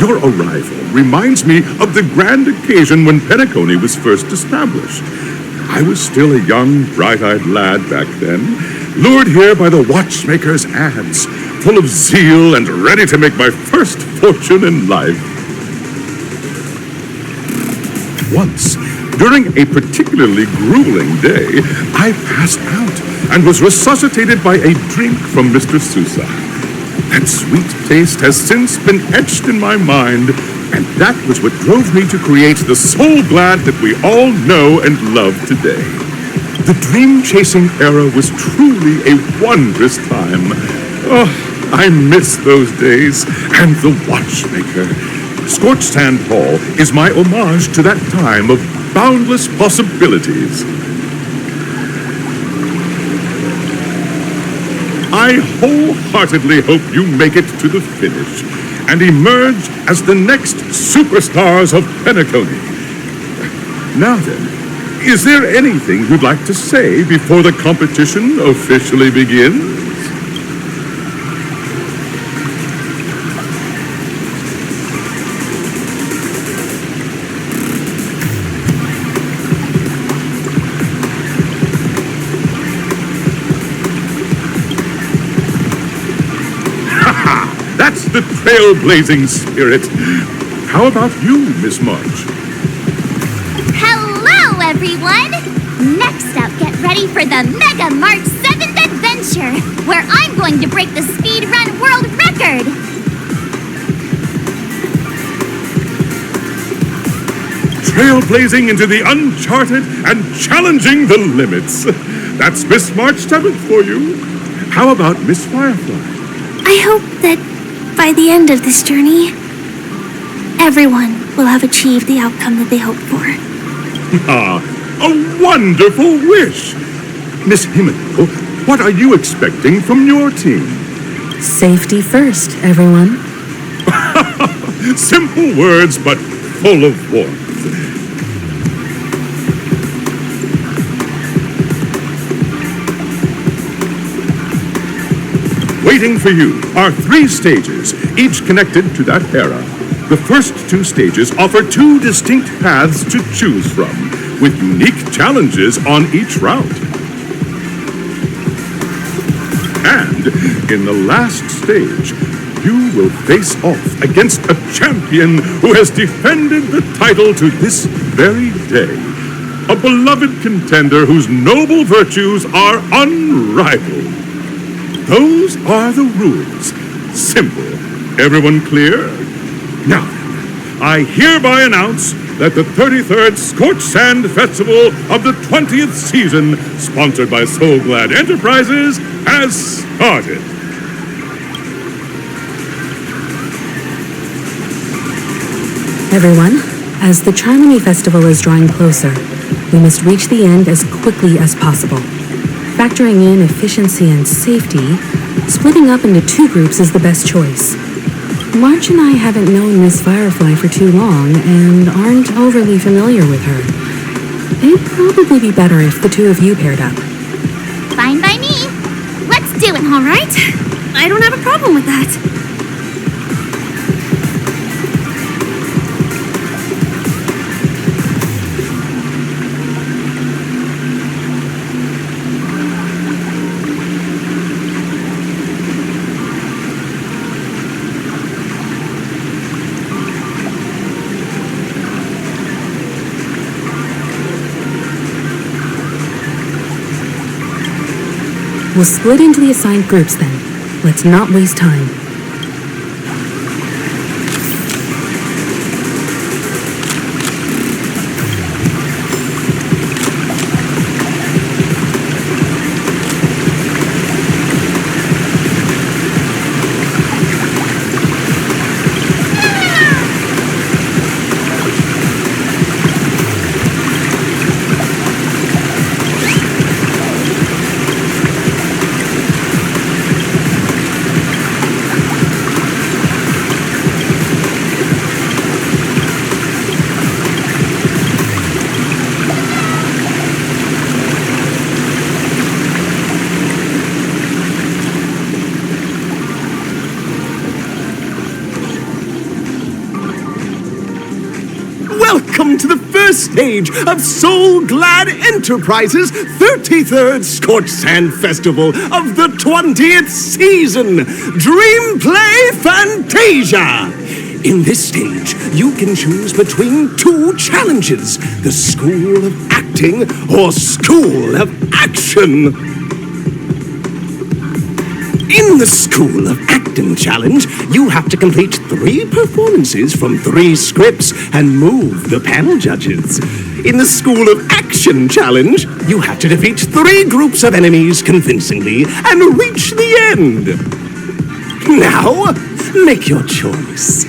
Your arrival reminds me of the grand occasion when Penacony was first established. I was still a young, bright-eyed lad back then, lured here by the watchmaker's ads, full of zeal and ready to make my first fortune in life. Once, during a particularly grueling day, I passed out and was resuscitated by a drink from Mr. Sousa. That sweet taste has since been etched in my mind, and that was what drove me to create the Soul Glad that we all know and love today. The dream-chasing era was truly a wondrous time. Oh, I miss those days, and the watchmaker. Scorched Sand Hall is my homage to that time of boundless possibilities. I wholeheartedly hope you make it to the finish and emerge as the next superstars of Penacony. Now then, is there anything you'd like to say before the competition officially begins? That's the trailblazing spirit. How about you, Miss March? Hello, everyone! Next up, get ready for the Mega March 7th Adventure, where I'm going to break the speed run world record! Trailblazing into the uncharted and challenging the limits. That's Miss March 7th for you. How about Miss Firefly? I hope that by the end of this journey, everyone will have achieved the outcome that they hoped for. Ah, a wonderful wish! Miss Himiko, what are you expecting from your team? Safety first, everyone. Simple words, but full of warmth. Waiting for you are 3 stages, each connected to that era. The first 2 stages offer 2 distinct paths to choose from, with unique challenges on each route. And in the last stage, you will face off against a champion who has defended the title to this very day. A beloved contender whose noble virtues are unrivaled. Those are the rules. Simple. Everyone clear? Now, I hereby announce that the 33rd Scorched Sand Festival of the 20th season, sponsored by Soul Glad Enterprises, has started. Everyone, as the Charmony Festival is drawing closer, we must reach the end as quickly as possible. Factoring in efficiency and safety, splitting up into 2 groups is the best choice. March and I haven't known Miss Firefly for too long and aren't overly familiar with her. It'd probably be better if the 2 of you paired up. Fine by me. Let's do it, all right? I don't have a problem with that. We'll split into the assigned groups then. Let's not waste time. first stage of Soul Glad Enterprises' 33rd Scorched Sand Festival of the 20th season, Dream Play Fantasia. In this stage, you can choose between two challenges, the School of Acting or School of Action. In the School of Acting Challenge, you have to complete 3 performances from 3 scripts and move the panel judges. In the School of Action Challenge, you have to defeat 3 groups of enemies convincingly and reach the end. Now, make your choice.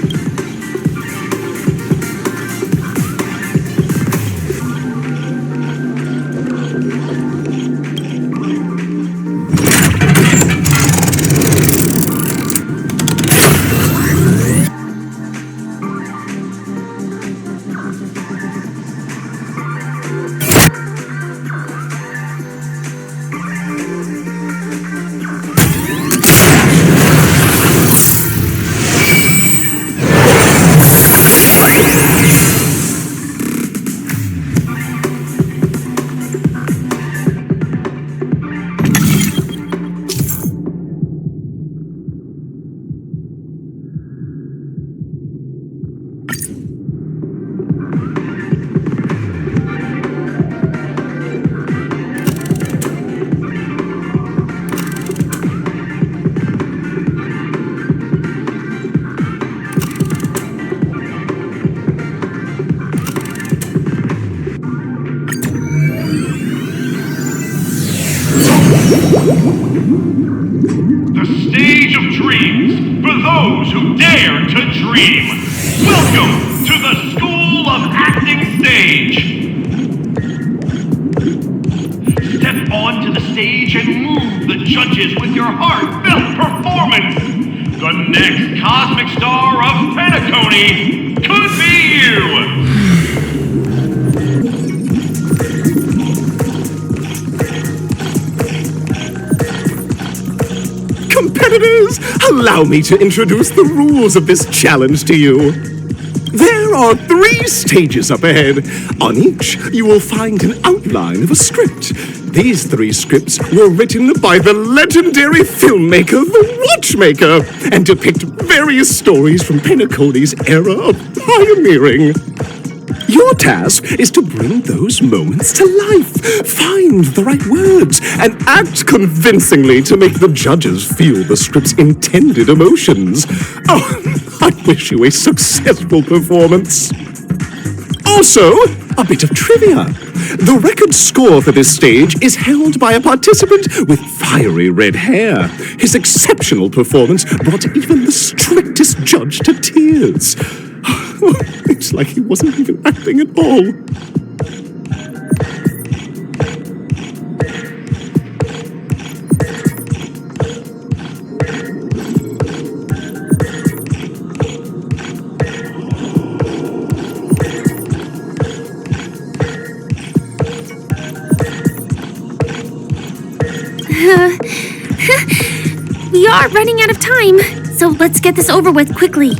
The stage of dreams for those who dare to dream. Welcome to the School of Acting stage. Step onto the stage and move the judges with your heartfelt performance. The next cosmic star of Penacony could be you. Competitors, allow me to introduce the rules of this challenge to you. There are 3 stages up ahead. On each, you will find an outline of a script. These 3 scripts were written by the legendary filmmaker, The Watchmaker, and depict various stories from Penacony's era of pioneering. Your task is to bring those moments to life, find the right words, and act convincingly to make the judges feel the script's intended emotions. Oh, I wish you a successful performance. Also, a bit of trivia. The record score for this stage is held by a participant with fiery red hair. His exceptional performance brought even the strictest judge to tears. It's like he wasn't even acting at all. We are running out of time, so let's get this over with quickly.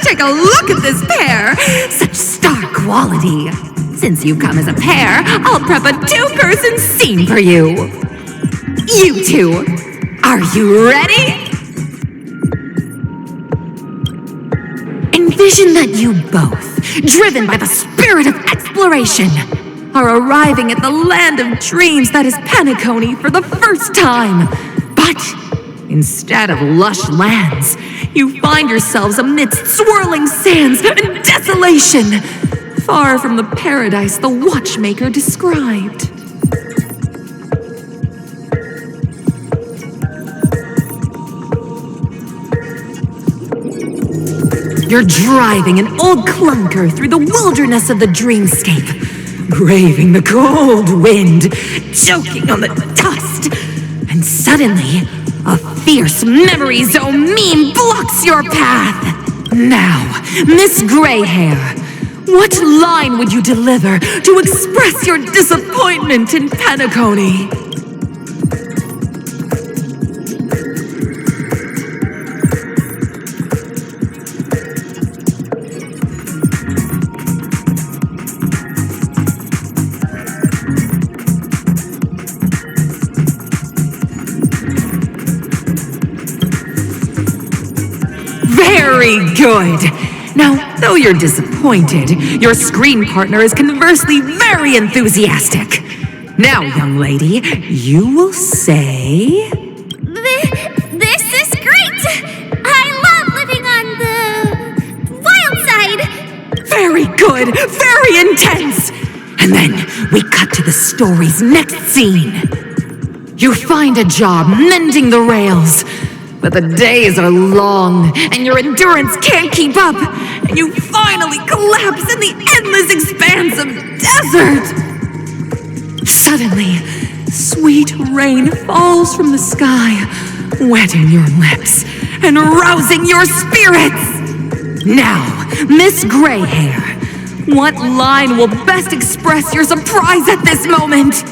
Take a look at this pair! Such star quality! Since you come as a pair, I'll prep a 2-person scene for you! You 2, are you ready? Envision that you both, driven by the spirit of exploration, are arriving at the land of dreams that is Penacony for the first time. But instead of lush lands, you find yourselves amidst swirling sands and desolation, far from the paradise the Watchmaker described. You're driving an old clunker through the wilderness of the dreamscape, braving the cold wind, choking on the dust, and suddenly, a fierce memory zone meme blocks your path. Now, Miss Greyhair, what line would you deliver to express your disappointment in Penacony? Very good! Now, though you're disappointed, your screen partner is conversely very enthusiastic. Now, young lady, you will say... This is great! I love living on the wild side! Very good! Very intense! And then we cut to the story's next scene. You find a job mending the rails, but the days are long and your endurance can't keep up, and you finally collapse in the endless expanse of desert. Suddenly, sweet rain falls from the sky, wetting your lips and rousing your spirits. Now, Miss Greyhair, what line will best express your surprise at this moment?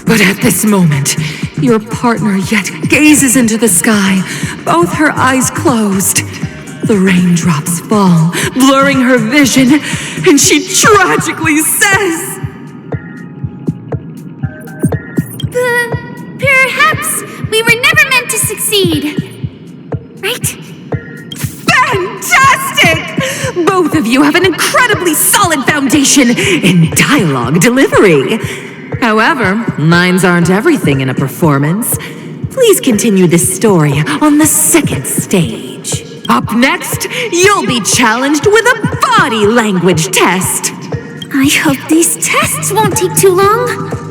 But at this moment, your partner yet gazes into the sky, both her eyes closed. The raindrops fall, blurring her vision, and she tragically says, Perhaps we were never meant to succeed. Right? Fantastic! Both of you have an incredibly solid foundation in dialogue delivery. However, lines aren't everything in a performance. Please continue this story on the second stage. Up next, you'll be challenged with a body language test. I hope these tests won't take too long.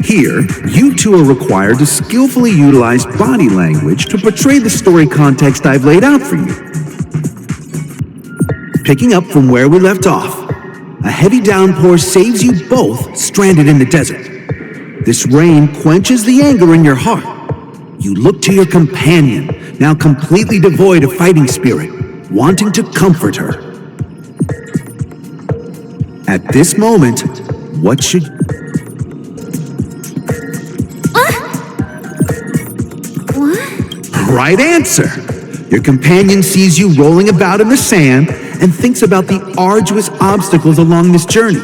Here, you two are required to skillfully utilize body language to portray the story context I've laid out for you. Picking up from where we left off, a heavy downpour saves you both stranded in the desert. This rain quenches the anger in your heart. You look to your companion, now completely devoid of fighting spirit, wanting to comfort her. At this moment, what should... Right answer! Your companion sees you rolling about in the sand and thinks about the arduous obstacles along this journey.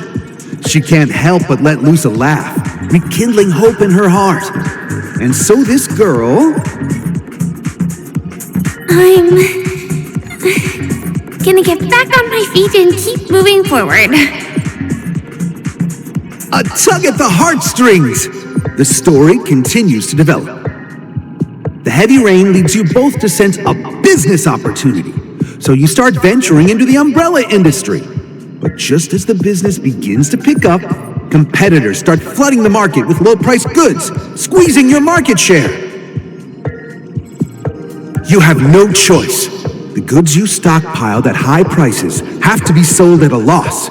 She can't help but let loose a laugh, rekindling hope in her heart. And so this girl... I'm gonna get back on my feet and keep moving forward. A tug at the heartstrings! The story continues to develop. The heavy rain leads you both to sense a business opportunity, so you start venturing into the umbrella industry. But just as the business begins to pick up, competitors start flooding the market with low-priced goods, squeezing your market share. You have no choice. The goods you stockpiled at high prices have to be sold at a loss.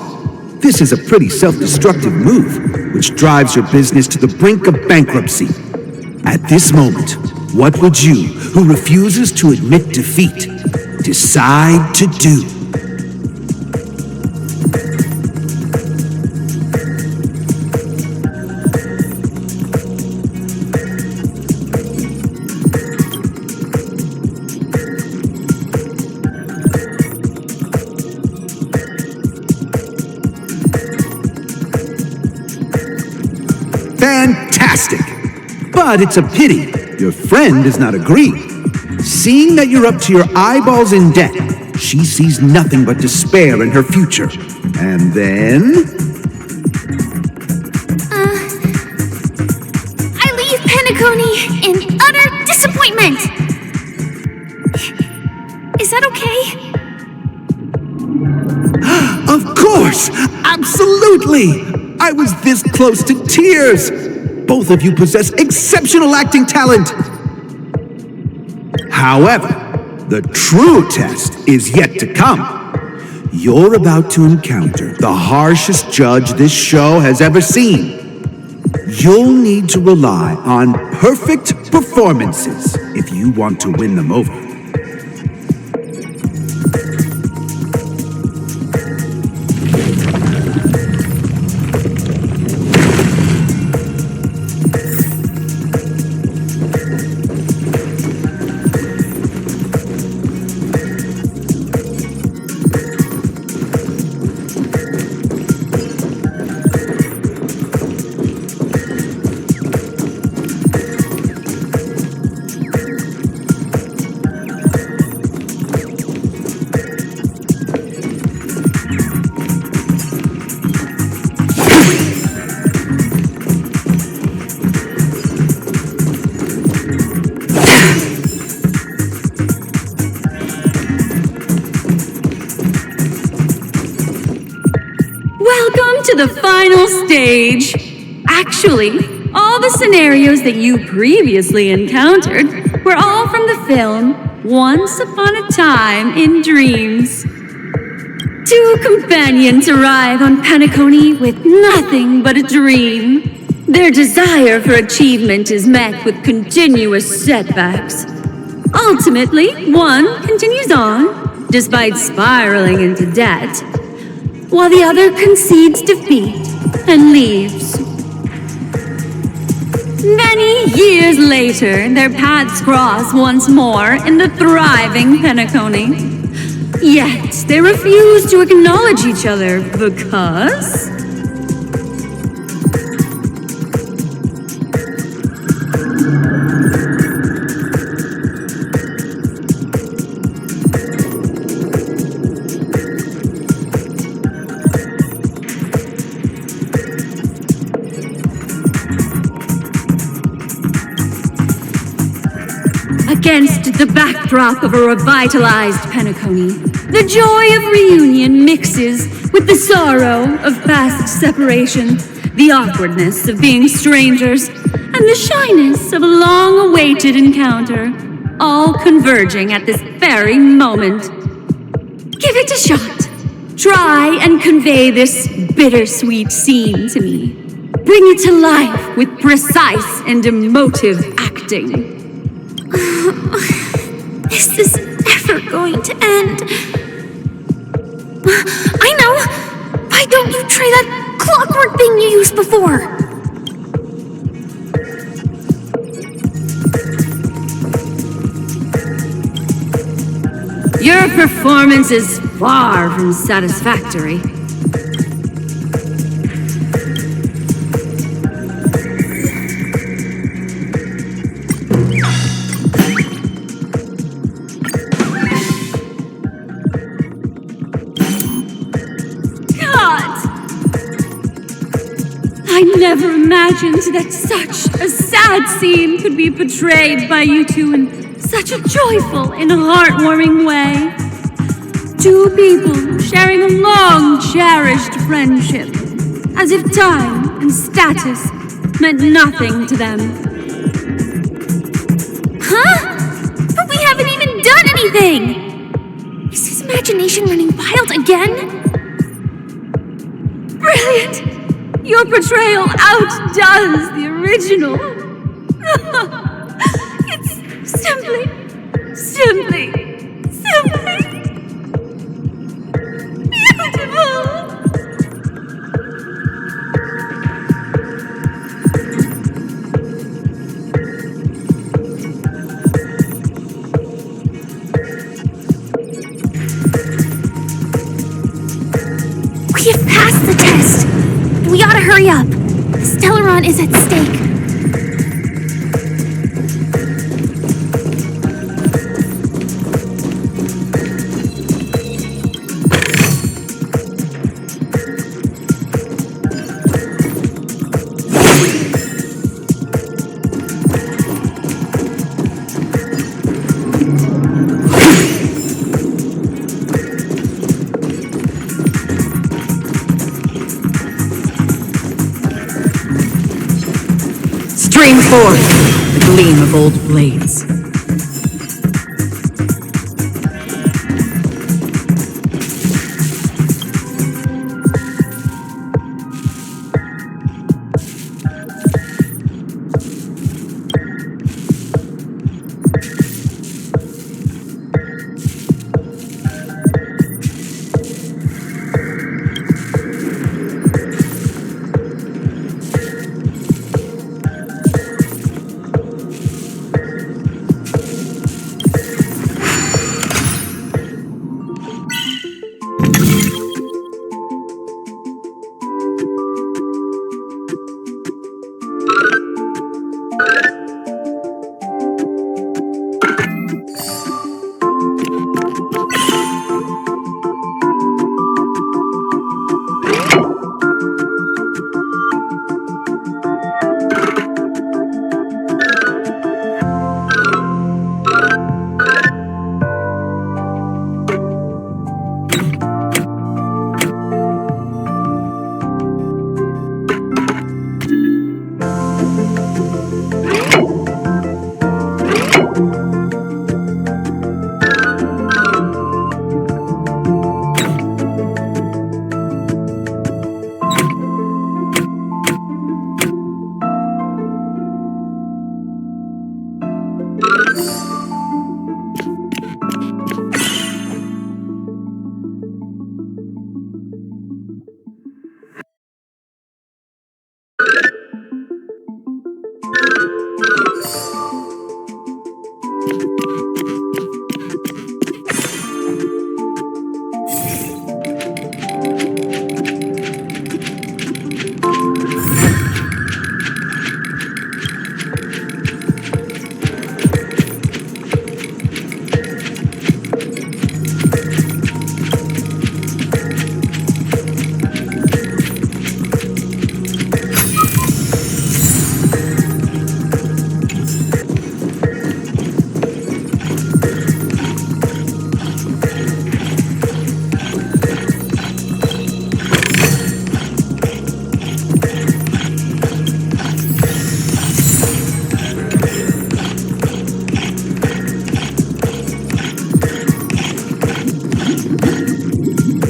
This is a pretty self-destructive move, which drives your business to the brink of bankruptcy. At this moment, what would you, who refuses to admit defeat, decide to do? fantastic. But it's a pity your friend does not agree. Seeing that you're up to your eyeballs in debt, she sees nothing but despair in her future. And then... I leave Penacony in utter disappointment. Is that okay? Of course! Absolutely! I was this close to tears! Both of you possess exceptional acting talent! However, the true test is yet to come. You're about to encounter the harshest judge this show has ever seen. You'll need to rely on perfect performances if you want to win them over. To the final stage. Actually, all the scenarios that you previously encountered were all from the film Once Upon a Time in Dreams. Two companions arrive on Penacony with nothing but a dream. Their desire for achievement is met with continuous setbacks. Ultimately, one continues on, despite spiraling into debt, while the other concedes defeat and leaves. Many years later, their paths cross once more in the thriving Penacony. Yet, they refuse to acknowledge each other because... Against the backdrop of a revitalized Penacony, the joy of reunion mixes with the sorrow of past separation, the awkwardness of being strangers, and the shyness of a long-awaited encounter, all converging at this very moment. Give it a shot. Try and convey this bittersweet scene to me. Bring it to life with precise and emotive acting. Is this ever going to end? I know! Why don't you try that clockwork thing you used before? Your performance is far from satisfactory. I never imagined that such a sad scene could be portrayed by you two in such a joyful and heartwarming way. Two people sharing a long cherished friendship, as if time and status meant nothing to them. Huh? But we haven't even done anything! Is his imagination running wild again? Brilliant! Your portrayal outdoes the original. It's simply beautiful. We have passed the test. We ought to hurry up. Stellaron is at stake. Stream forth the gleam of old blades.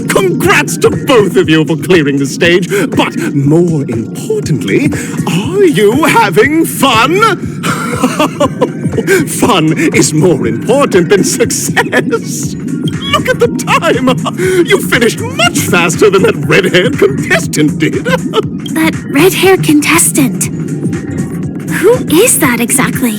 Congrats to both of you for clearing the stage, but more importantly, are you having fun? Fun is more important than success. Look at the time! You finished much faster than that red-haired contestant did. That red-haired contestant? Who is that exactly?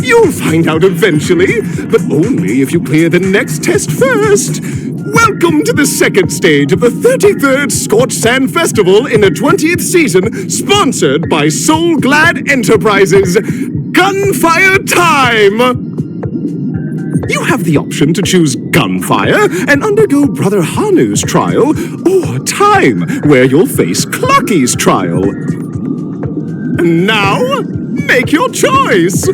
You'll find out eventually, but only if you clear the next test first. Welcome to the second stage of the 33rd Scorched Sand Festival in the 20th season, sponsored by Soul Glad Enterprises. Gunfire time! You have the option to choose gunfire and undergo Brother Hanu's trial, or time, where you'll face Clucky's trial. And now, make your choice!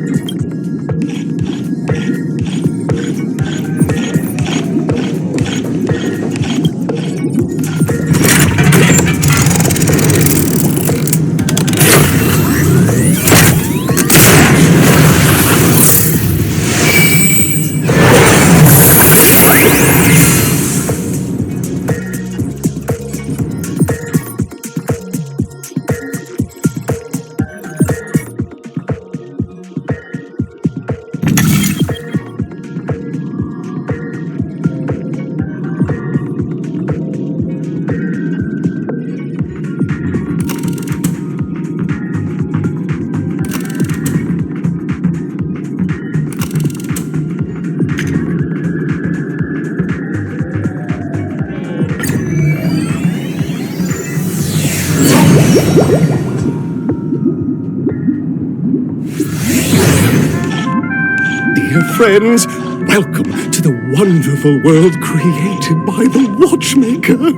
friends. Welcome to the wonderful world created by the Watchmaker.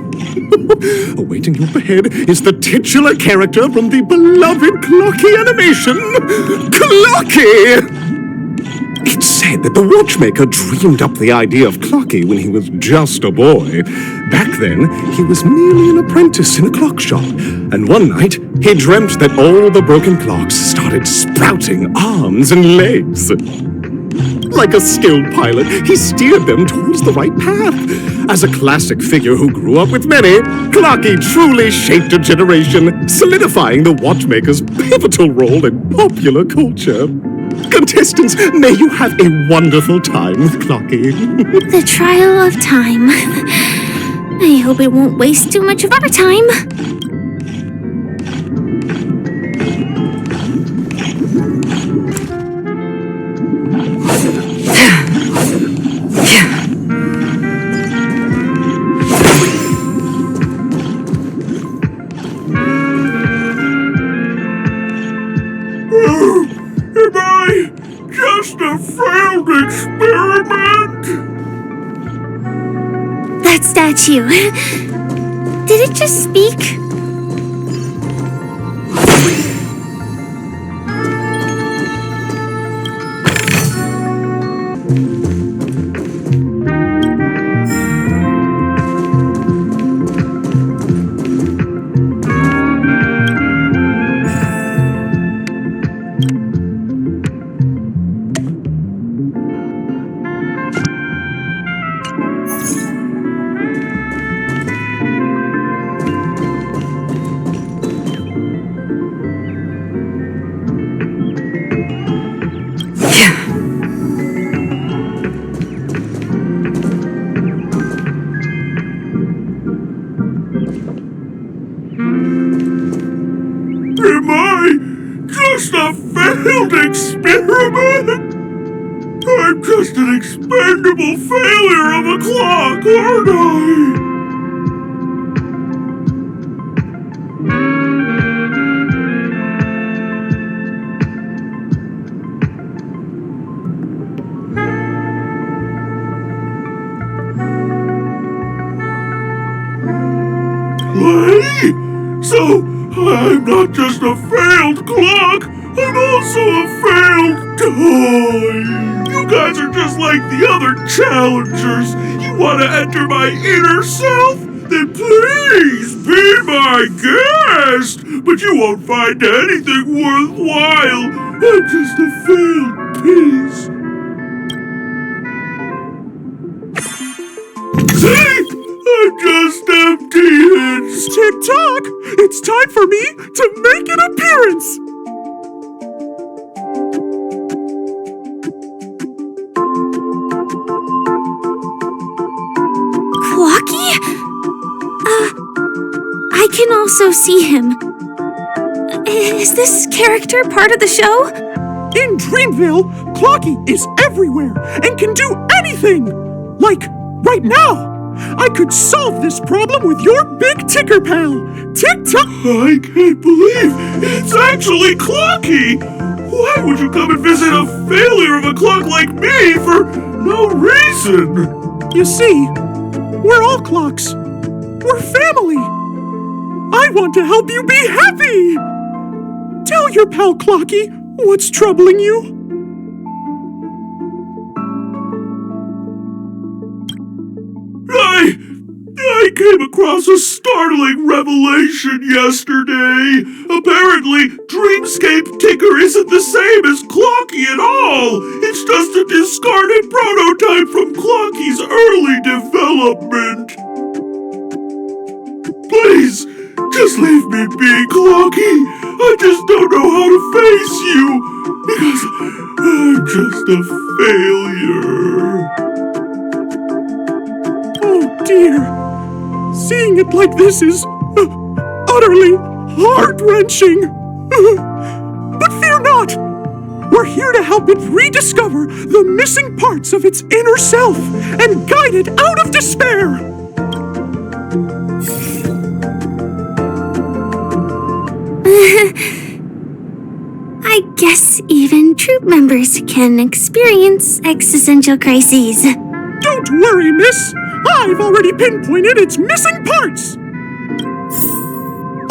Awaiting you up ahead is the titular character from the beloved Clocky animation, Clocky! It's said that the Watchmaker dreamed up the idea of Clocky when he was just a boy. Back then, he was merely an apprentice in a clock shop, and one night, he dreamt that all the broken clocks started sprouting arms and legs. Like a skilled pilot, he steered them towards the right path. As a classic figure who grew up with many, Clocky truly shaped a generation, solidifying the Watchmaker's pivotal role in popular culture. Contestants, may you have a wonderful time with Clocky. The trial of time. I hope it won't waste too much of our time. Am I just a failed experiment? That statue. Did it just speak? Am I just a failed experiment? I'm just an expendable failure of a clock, aren't I? Play? So, I'm not just a failed clock, I'm also a failed toy. You guys are just like the other challengers. You want to enter my inner self? Then please be my guest. But you won't find anything worthwhile. I'm just a failed piece. See? I'm just empty. Tick-tock! It's time for me to make an appearance! Clocky? I can also see him. Is this character part of the show? In Dreamville, Clocky is everywhere and can do anything! Like, right now! I could solve this problem with your big ticker pal, Tick-tock! I can't believe it's actually Clocky! Why would you come and visit a failure of a clock like me for no reason? You see, we're all clocks. We're family. I want to help you be happy! Tell your pal Clocky what's troubling you. I came across a startling revelation yesterday. Apparently, Dreamscape Ticker isn't the same as Clocky at all. It's just a discarded prototype from Clocky's early development. Please, just leave me be, Clocky. I just don't know how to face you, because I'm just a failure. Oh dear. Seeing it like this is utterly heart-wrenching. But fear not. We're here to help it rediscover the missing parts of its inner self and guide it out of despair. I guess even troop members can experience existential crises. Don't worry, miss. I've already pinpointed its missing parts.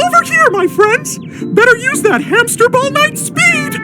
Over here, my friends. Better use that hamster ball night speed.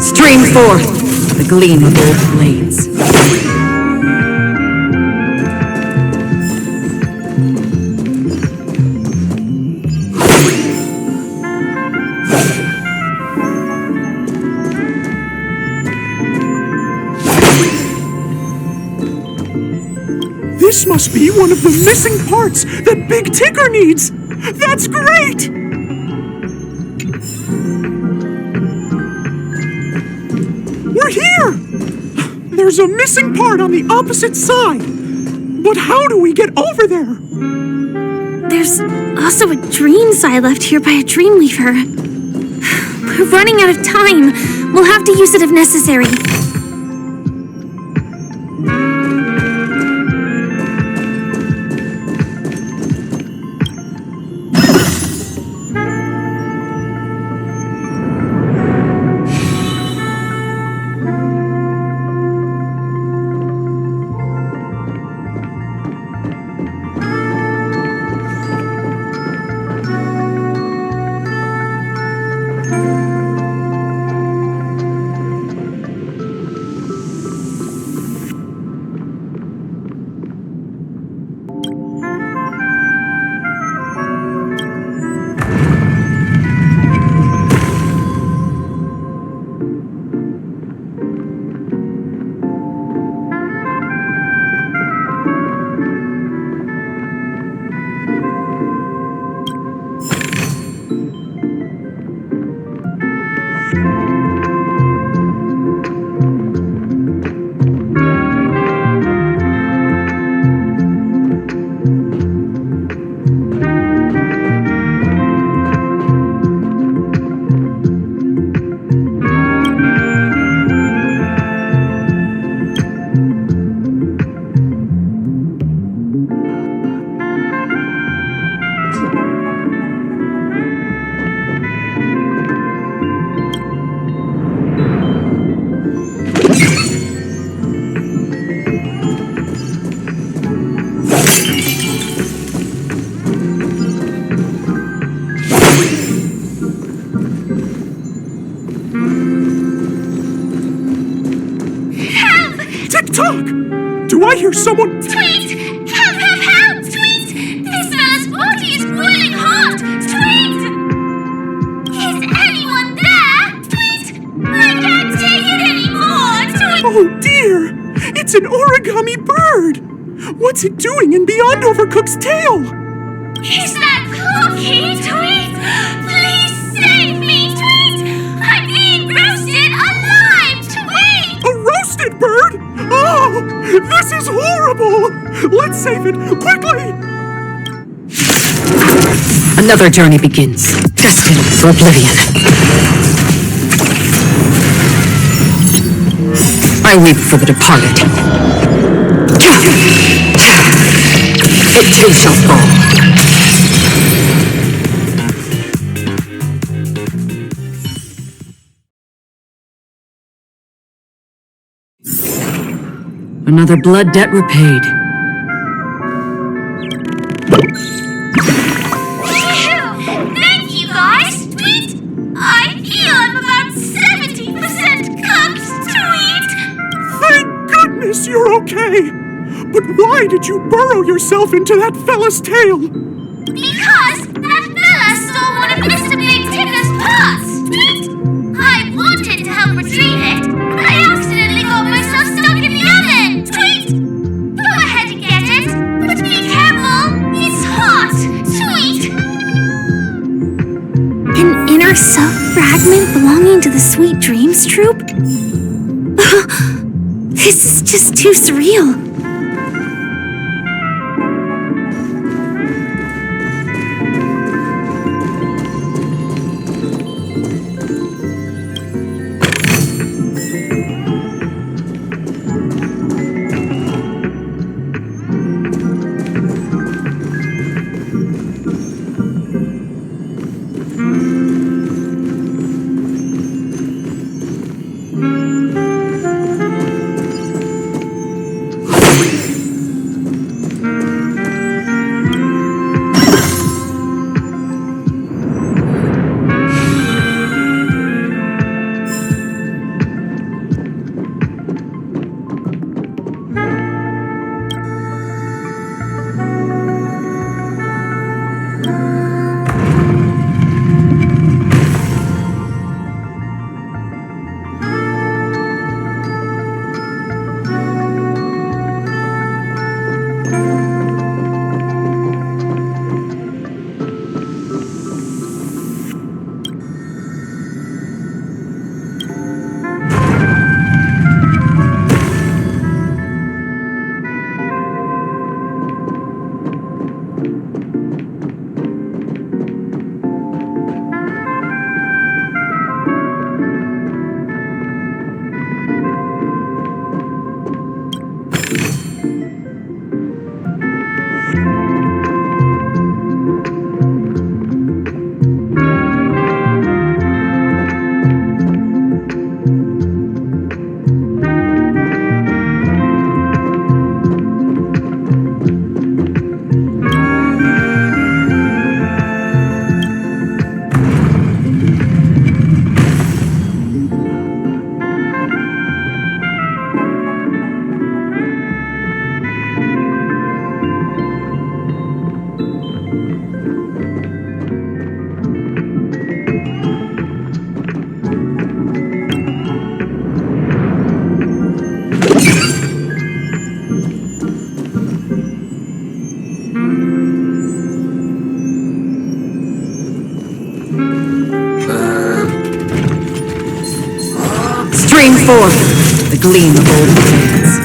Stream forth the gleam of old blades. This must be one of the missing parts that Big Tigger needs. That's great! We're here! There's a missing part on the opposite side. But how do we get over there? There's also a dream side left here by a Dreamweaver. We're running out of time. We'll have to use it if necessary. Tick-tock! Do I hear someone? Tweet! Help, help, help! Tweet! This fellow's body is boiling hot! Tweet! Is anyone there? Tweet! I can't take it anymore! Tweet! Oh dear! It's an origami bird! What's it doing in beyond Overcook's tail? Is that Cookie? Tweet! Please save me! Tweet! I'm being roasted alive! Tweet! A roasted bird? Oh! This is horrible! Let's save it! Quickly! Another journey begins, destined for oblivion. I weep for the departed. It too shall fall. Another blood debt repaid. Thank you, guys. Tweet. I feel I'm about 70% cooked. Tweet. Thank goodness you're okay! But why did you burrow yourself into that fella's tail? Because that fella stole one of Mr. Big Ticker's parts. Tweet. I wanted to help retrieve it, but I accidentally got myself stuck in the oven. Tweet. Go ahead and get it, but be careful. It's hot. Tweet. An inner self fragment belonging to the Sweet Dreams troupe? This is just too surreal. Stream forth the gleam of old blades.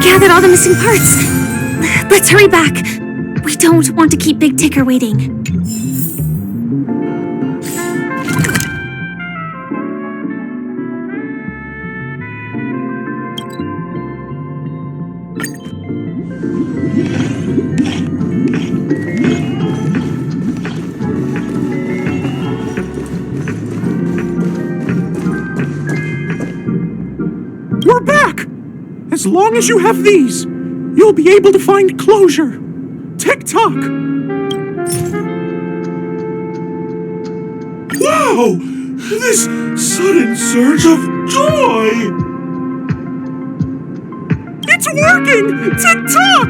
gathered all the missing parts. Let's hurry back. We don't want to keep Big Ticker waiting. We're back! As long as you have these, you'll be able to find closure. Tick-tock! Wow! This sudden surge of joy! It's working! Tick-tock!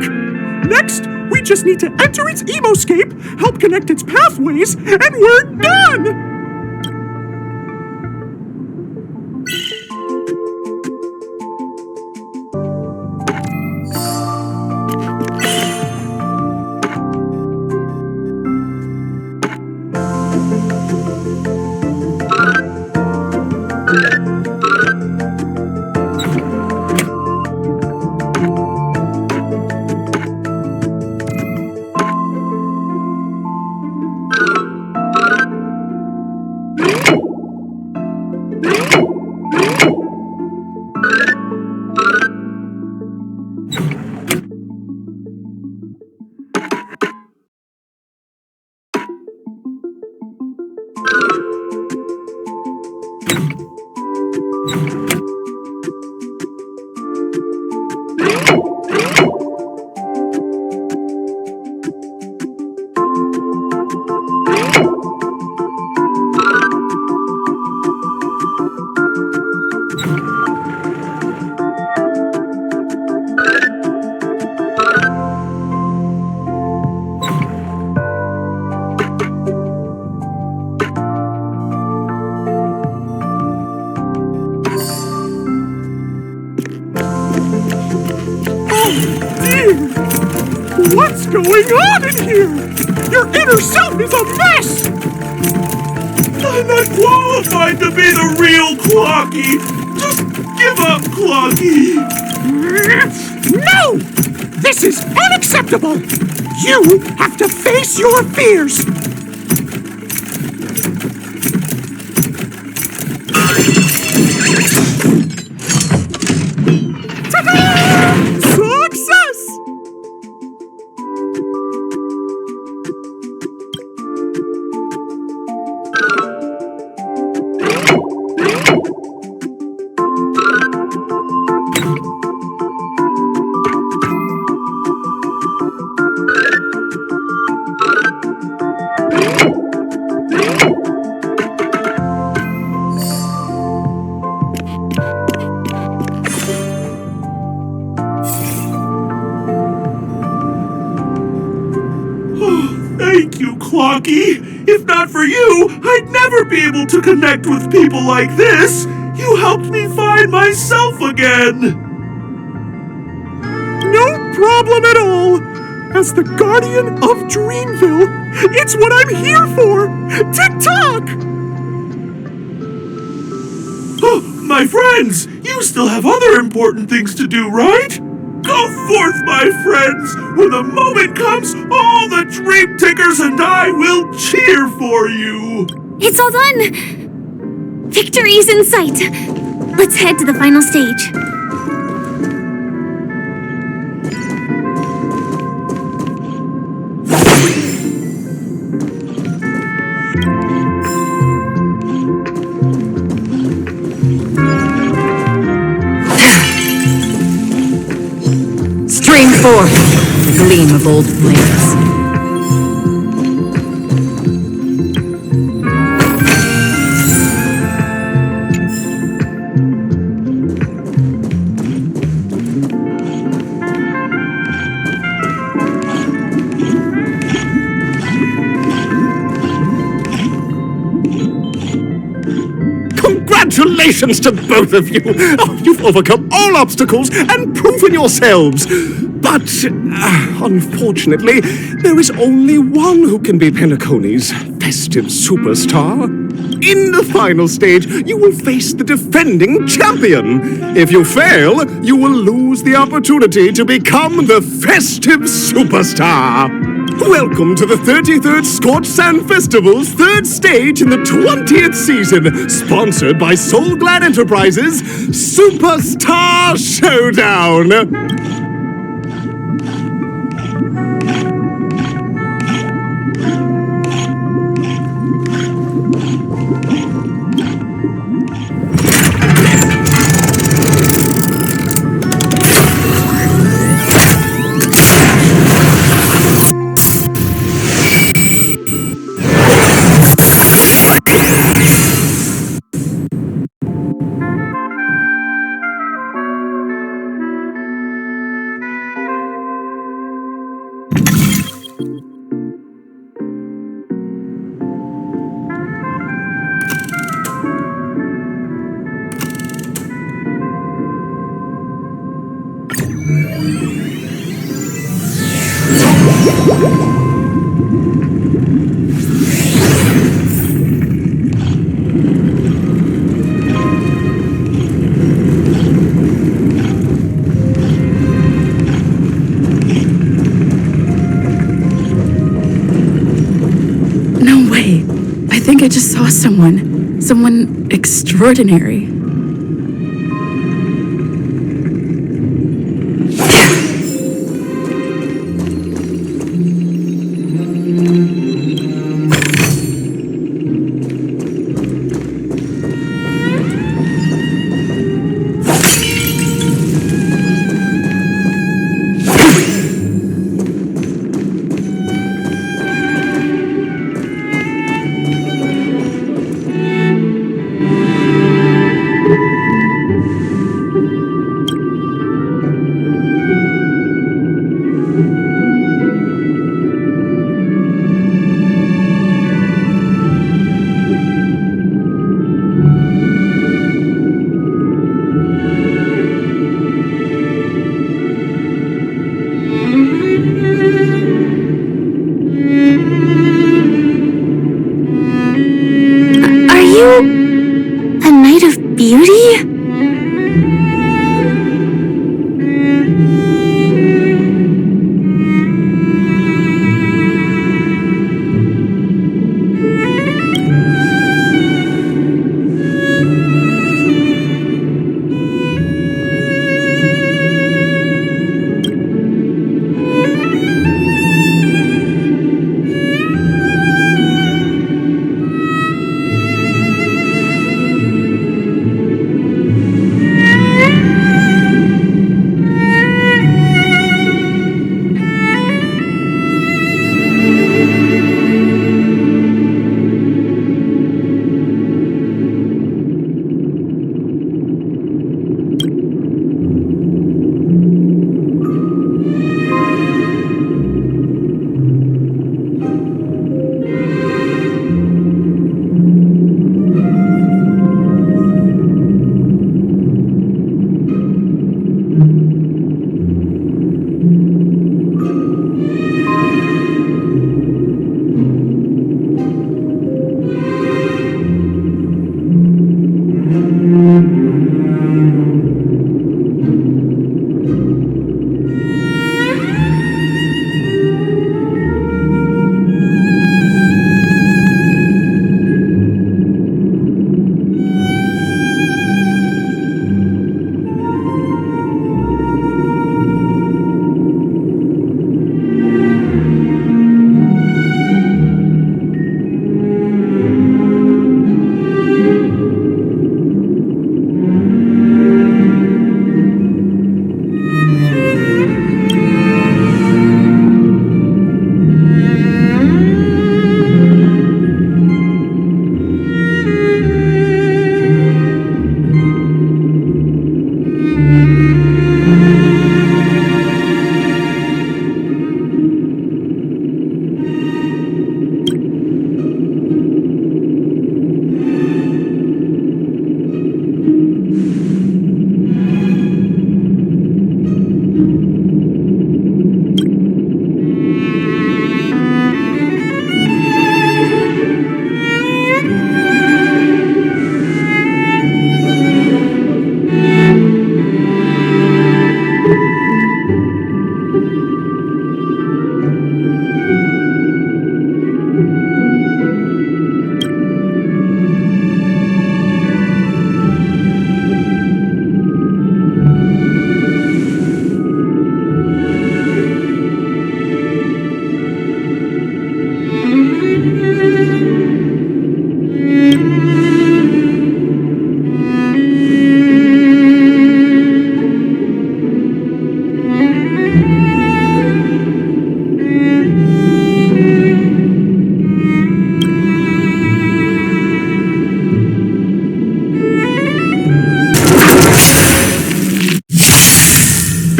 Next, we just need to enter its emoscape, help connect its pathways, and we're done! What's going on in here? Your inner self is a mess! I'm not qualified to be the real Clocky! Just give up, Clocky! No! This is unacceptable! You have to face your fears! Success! Thank you, Clocky. If not for you, I'd never be able to connect with people like this. You helped me find myself again. No problem at all. As the guardian of Dreamville, it's what I'm here for. Tick-tock! Oh, my friends, you still have other important things to do, right? Go forth, my friends! When the moment comes, all the Dream Tickers and I will cheer for you! It's all done! Victory's in sight! Let's head to the final stage. Stream forth, the gleam of old flames. Congratulations to both of you! Oh, you've overcome all obstacles and proven yourselves! But, unfortunately, there is only one who can be Penacony's festive superstar. In the final stage, you will face the defending champion. If you fail, you will lose the opportunity to become the festive superstar. Welcome to the 33rd Scorched Sand Festival's third stage in the 20th season, sponsored by Soul Glad Enterprises Superstar Showdown. No way. I think I just saw someone. Someone extraordinary.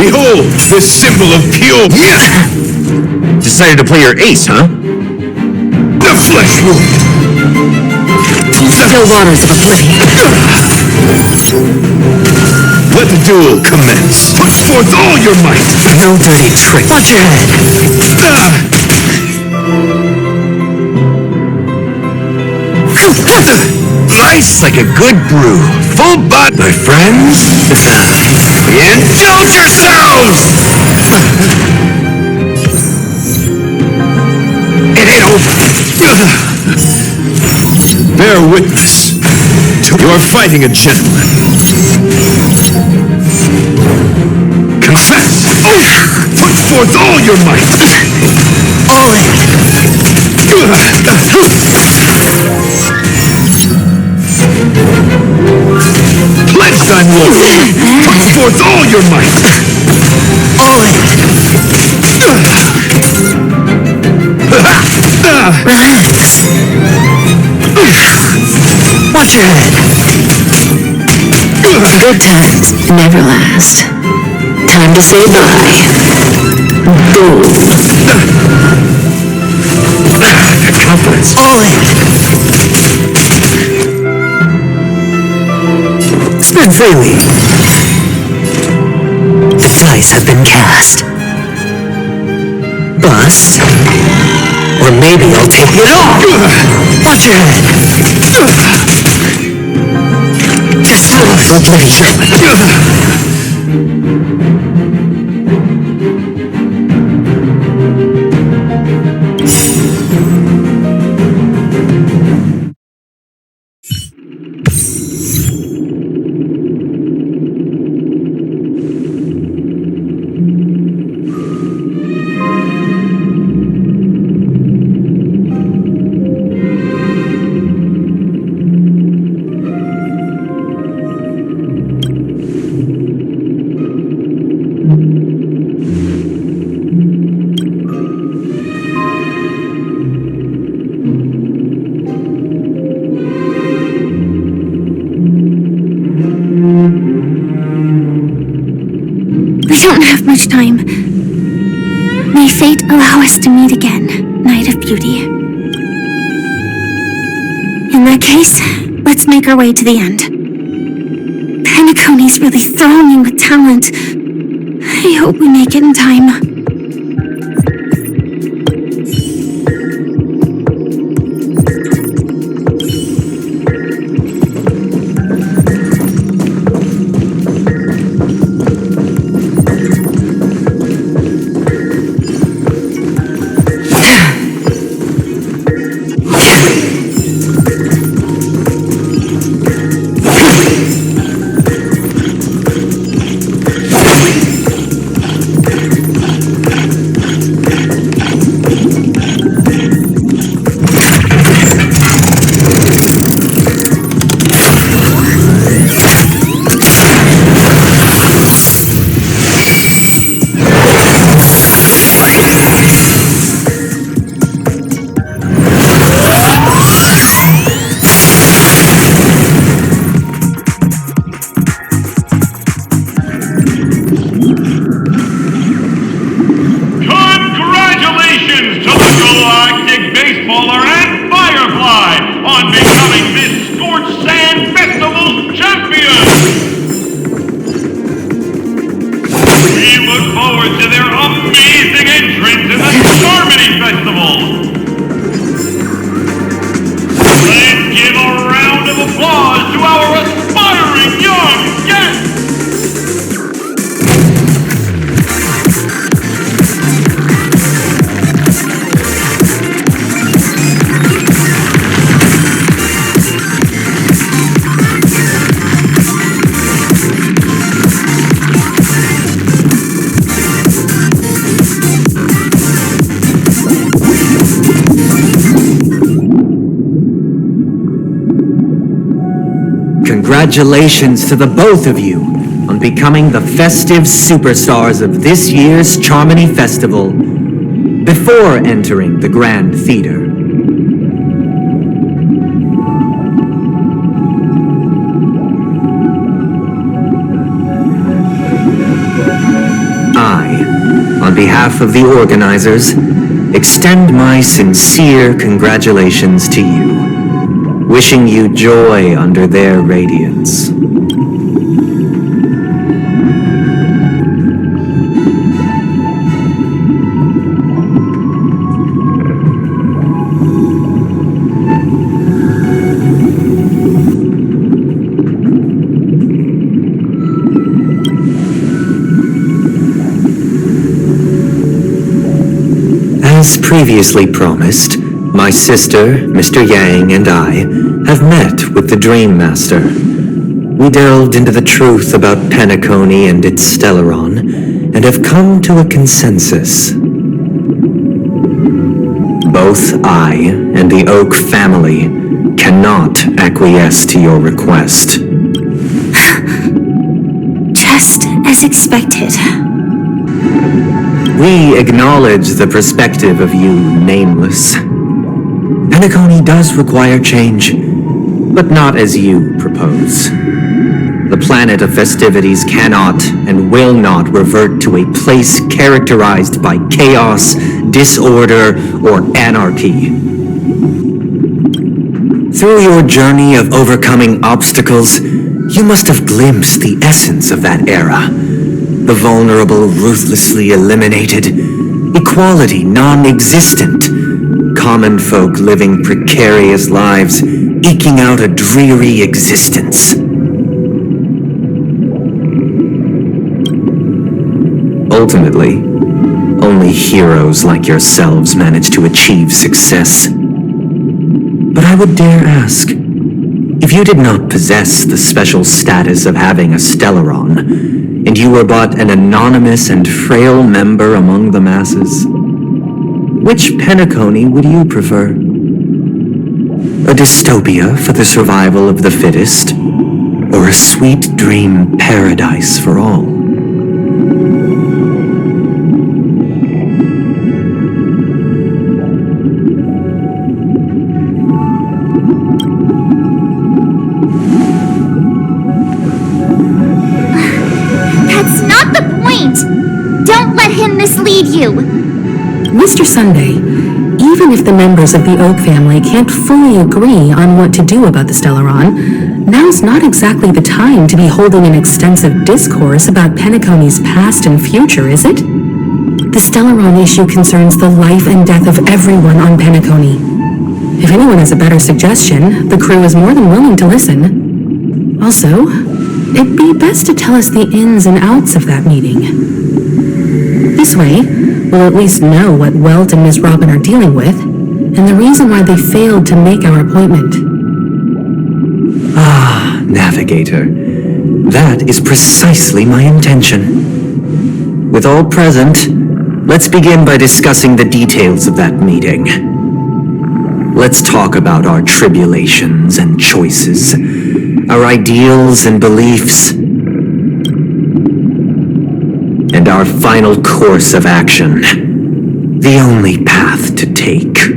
Behold, this symbol of pure... Decided to play your ace, huh? The flesh wound! Still waters of oblivion. Let the duel commence. Put forth all your might. No dirty trick. Watch your head. Nice like a good brew. Full butt, my friends. Indulge yourselves! It ain't over. Bear witness. You're fighting a gentleman. Confess. Put forth all your might. All in. Pledge thy loyalty. Put forth all your might. All in. Relax. Watch your head. Good times never last. Time to say bye. Boom. Confidence. All in. Spend freely. The dice have been cast. Bust. Or maybe I'll take it all. Watch your head. Destroy for oblivion. We don't have much time. May fate allow us to meet again, Night of Beauty. In that case, let's make our way to the end. Penacony's really throwing with talent. I hope we make it in time. Congratulations to the both of you on becoming the festive superstars of this year's Charmony Festival before entering the Grand Theater. on behalf of the organizers, extend my sincere congratulations to you, wishing you joy under their radiance. As previously promised, my sister, Mr. Yang, and I have met with the Dream Master. We delved into the truth about Penacony and its Stellaron, and have come to a consensus. Both I and the Oak family cannot acquiesce to your request. Just as expected. We acknowledge the perspective of you, Nameless. Penacony does require change, but not as you propose. The planet of festivities cannot and will not revert to a place characterized by chaos, disorder, or anarchy. Through your journey of overcoming obstacles, you must have glimpsed the essence of that era. The vulnerable ruthlessly eliminated, equality non-existent, common folk living precarious lives, eking out a dreary existence. Ultimately, only heroes like yourselves manage to achieve success. But I would dare ask, if you did not possess the special status of having a Stellaron, and you were but an anonymous and frail member among the masses, which Penacony would you prefer? A dystopia for the survival of the fittest, or a sweet dream paradise for all? Mislead you. Mr. Sunday, even if the members of the Oak family can't fully agree on what to do about the Stellaron, now's not exactly the time to be holding an extensive discourse about Penacony's past and future, is it? The Stellaron issue concerns the life and death of everyone on Penacony. If anyone has a better suggestion, the crew is more than willing to listen. Also, it'd be best to tell us the ins and outs of that meeting. This way, we'll at least know what Welt and Miss Robin are dealing with, and the reason why they failed to make our appointment. Ah, Navigator. That is precisely my intention. With all present, let's begin by discussing the details of that meeting. Let's talk about our tribulations and choices, our ideals and beliefs, and our final course of action, the only path to take.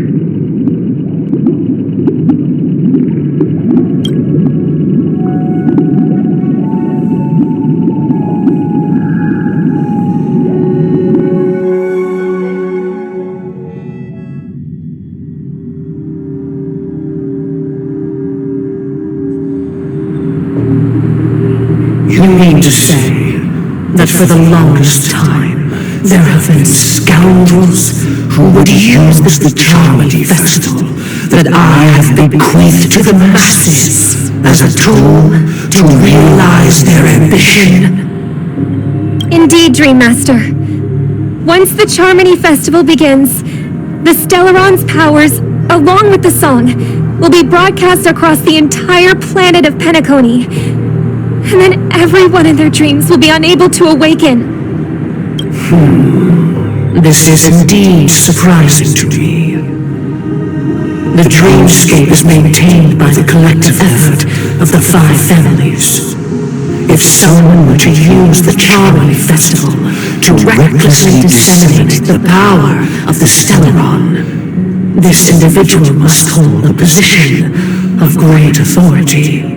You mean to say that for the longest time, there have been scoundrels who would use the Charmony Festival that I have bequeathed to the masses as a tool to realize their ambition? Indeed, Dream Master. Once the Charmony Festival begins, the Stellaron's powers, along with the song, will be broadcast across the entire planet of Penacony. And then everyone in their dreams will be unable to awaken. This is indeed surprising to me. The dreamscape is maintained by the collective effort of the 5 families. If someone were to use the Charmony Festival to recklessly disseminate the power of the Stellaron, this individual must hold a position of great authority.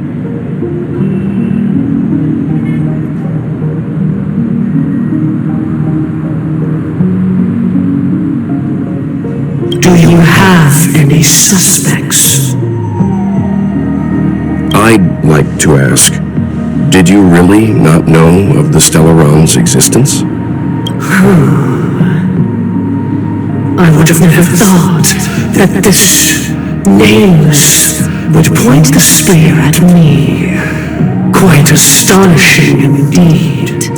Do you have any suspects? I'd like to ask, did you really not know of the Stellaron's existence? I would have never thought that this nameless would point the spear at me. Quite astonishing indeed.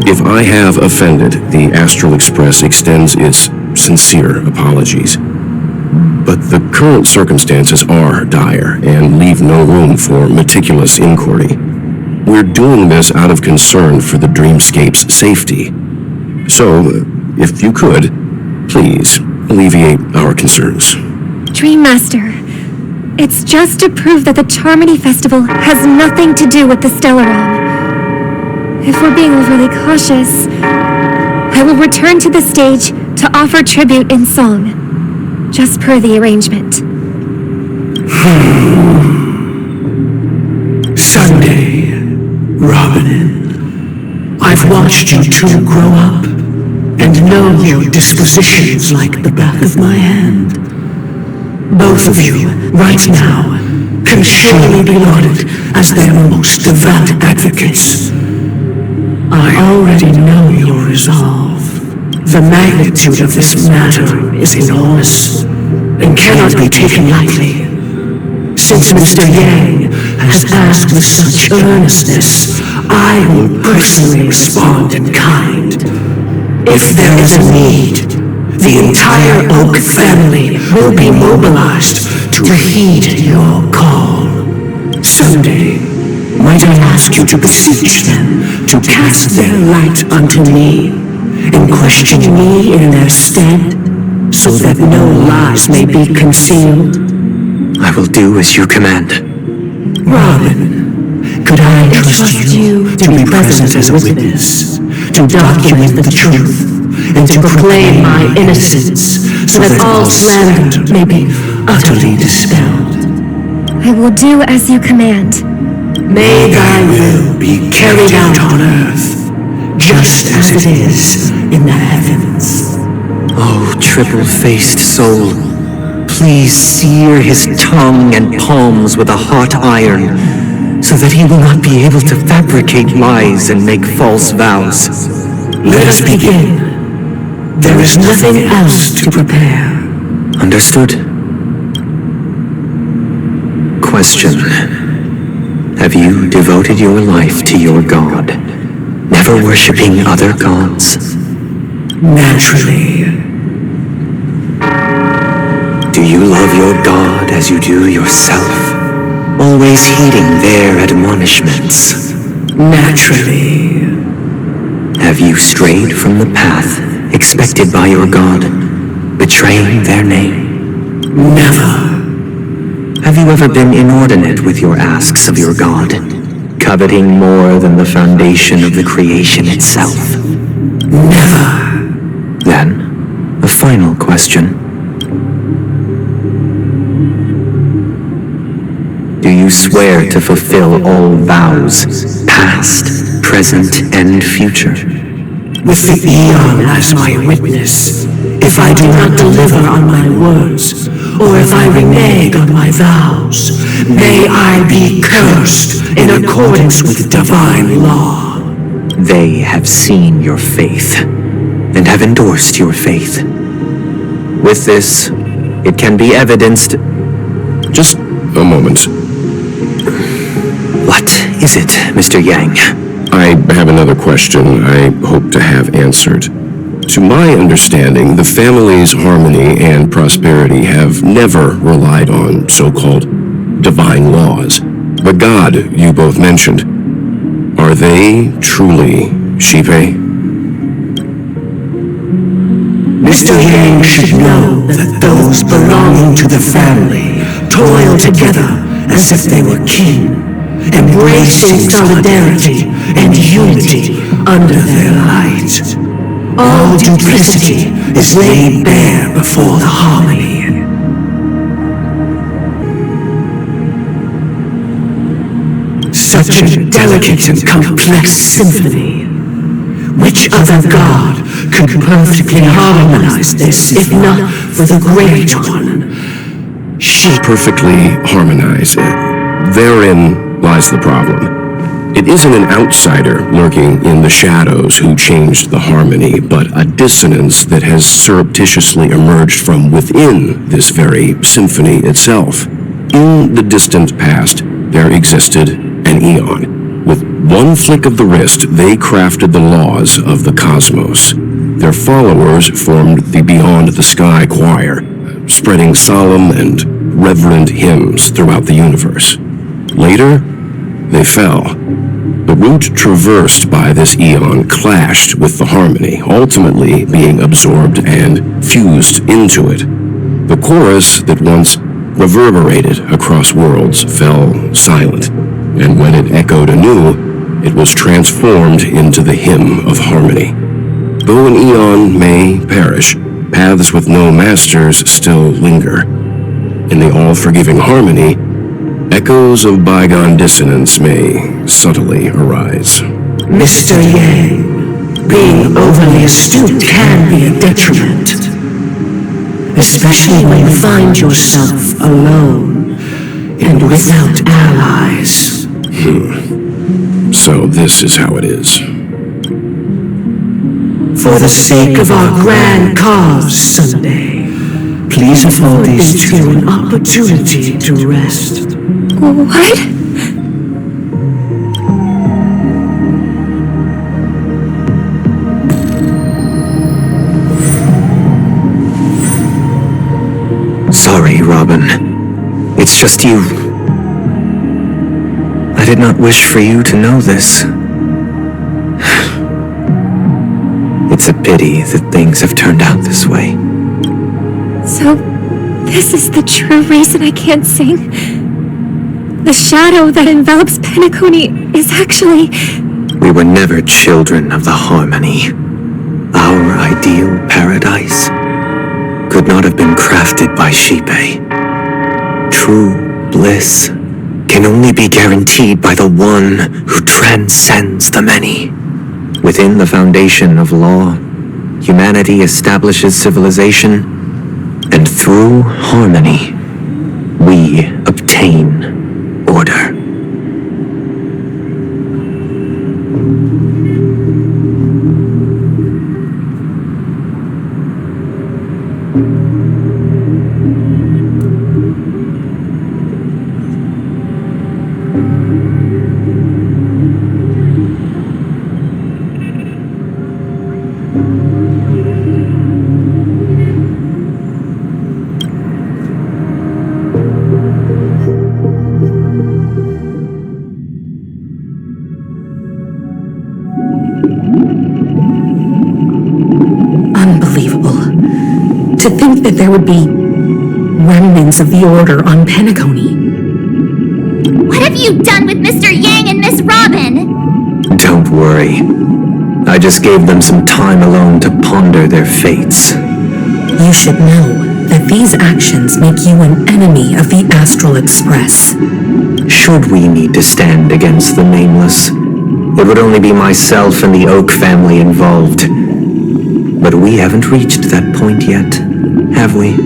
If I have offended, the Astral Express extends its sincere apologies. But the current circumstances are dire and leave no room for meticulous inquiry. We're doing this out of concern for the Dreamscape's safety. So, if you could, please alleviate our concerns. Dream Master, it's just to prove that the Charmony Festival has nothing to do with the Stellaron. If we're being overly cautious, I will return to the stage to offer tribute in song, just per the arrangement. Sunday, Robin, I've watched you two grow up and know your dispositions like the back of my hand. Both of you, right now, can surely be lauded as their most devout advocates. I already know your resolve. The magnitude of this matter is enormous and cannot be taken lightly. Since Mr. Yang has asked with such earnestness, I will personally respond in kind. If there is a need, the entire Oak family will be mobilized to heed your call. Sunday, might I ask you to beseech them to cast their light unto me and question me in their stead, so that no lies may be concealed? I will do as you command. Robin, could I trust you to be present as a witness, to document the truth, and to proclaim my innocence, so that all slander may be utterly dispelled? I will do as you command. May thy will be carried out on earth, just as it is in the heavens. Oh, triple-faced soul, please sear his tongue and palms with a hot iron, so that he will not be able to fabricate lies and make false vows. Let us begin. There is nothing else to prepare. Understood. Question. Have you devoted your life to your god, never worshipping other gods? Naturally. Do you love your god as you do yourself, always heeding their admonishments? Naturally. Have you strayed from the path expected by your god, betraying their name? Never. Have you ever been inordinate with your asks of your god, coveting more than the foundation of the creation itself? Never. Then, a final question. Do you swear to fulfill all vows, past, present, and future? With the Eon as my witness, if I do not deliver on my words, or if I renege on my vows, may I be cursed in accordance with divine law. They have seen your faith, and have endorsed your faith. With this, it can be evidenced... Just a moment. What is it, Mr. Yang? I have another question I hope to have answered. To my understanding, the family's harmony and prosperity have never relied on so-called divine laws. The god you both mentioned, are they truly Shipe? Mr. Yang should know that those belonging to the family toil together as if they were kin, embracing solidarity and unity under their light. All duplicity is laid bare before the harmony. Such a delicate and complex symphony. Which other god could perfectly harmonize this if not for the Great One. She Perfectly harmonize it. Therein lies the problem. It isn't an outsider lurking in the shadows who changed the harmony, but a dissonance that has surreptitiously emerged from within this very symphony itself. In the distant past, there existed an eon. With one flick of the wrist, they crafted the laws of the cosmos. Their followers formed the Beyond the Sky Choir, spreading solemn and reverent hymns throughout the universe. Later, they fell. The route traversed by this eon clashed with the harmony, ultimately being absorbed and fused into it. The chorus that once reverberated across worlds fell silent, and when it echoed anew, it was transformed into the hymn of harmony. Though an eon may perish, paths with no masters still linger. In the all-forgiving harmony, echoes of bygone dissonance may subtly arise. Mr. Yang, being overly astute can be a detriment. Especially when you find yourself alone and without allies. So this is how it is. For the sake of our grand cause, Sunday, please afford these two an opportunity to rest. What? Sorry, Robin. It's just you. I did not wish for you to know this. It's a pity that things have turned out this way. So, this is the true reason I can't sing? The shadow that envelops Penacony is actually... We were never children of the harmony. Our ideal paradise could not have been crafted by Shipe. True bliss can only be guaranteed by the one who transcends the many. Within the foundation of law, humanity establishes civilization, and through harmony, we obtain order. Unbelievable. To think that there would be remnants of the Order on Penacony. What have you done with Mr. Yang and Miss Robin? Don't worry. I just gave them some time alone to ponder their fates. You should know that these actions make you an enemy of the Astral Express. Should we need to stand against the Nameless, it would only be myself and the Oak family involved. But we haven't reached that point yet, have we?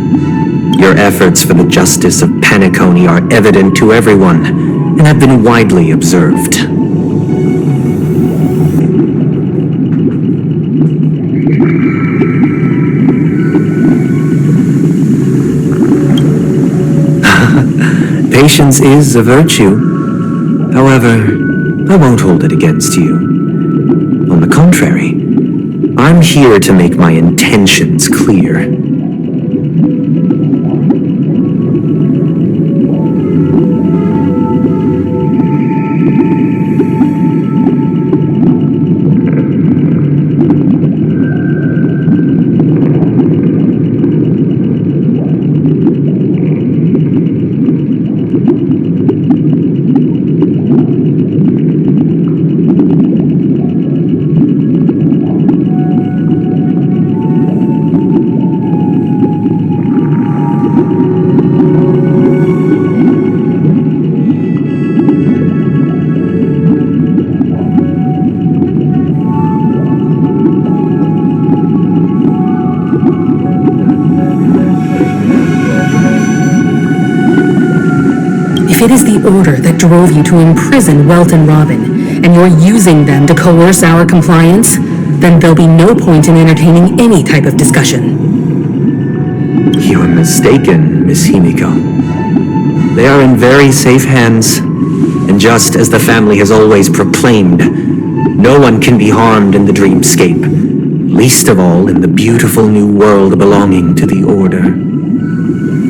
Your efforts for the justice of Penacony are evident to everyone, and have been widely observed. Patience is a virtue. However, I won't hold it against you. On the contrary, I'm here to make my intentions clear. it is the Order that drove you to imprison Welt and Robin, and you're using them to coerce our compliance, then there'll be no point in entertaining any type of discussion. You're mistaken, Miss Himiko. They are in very safe hands, and just as the family has always proclaimed, no one can be harmed in the dreamscape, least of all in the beautiful new world belonging to the Order.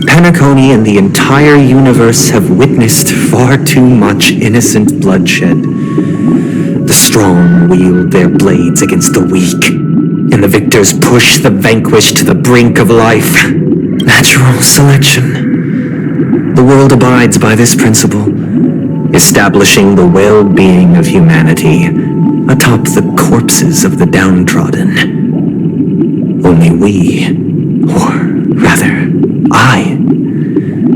Penacony and the entire universe have witnessed far too much innocent bloodshed. The strong wield their blades against the weak, and the victors push the vanquished to the brink of life. Natural selection. The world abides by this principle, establishing the well-being of humanity atop the corpses of the downtrodden. Only we, or rather, I,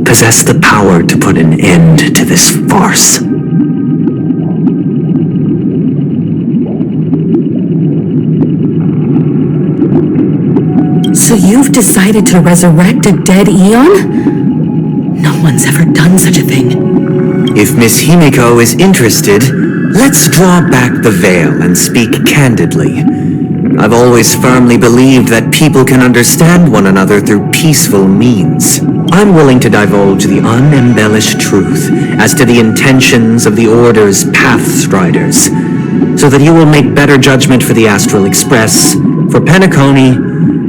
possess the power to put an end to this farce. So you've decided to resurrect a dead Eon? No one's ever done such a thing. If Miss Himiko is interested, let's draw back the veil and speak candidly. I've always firmly believed that people can understand one another through peaceful means. I'm willing to divulge the unembellished truth as to the intentions of the Order's Pathstriders, so that you will make better judgment for the Astral Express, for Penacony,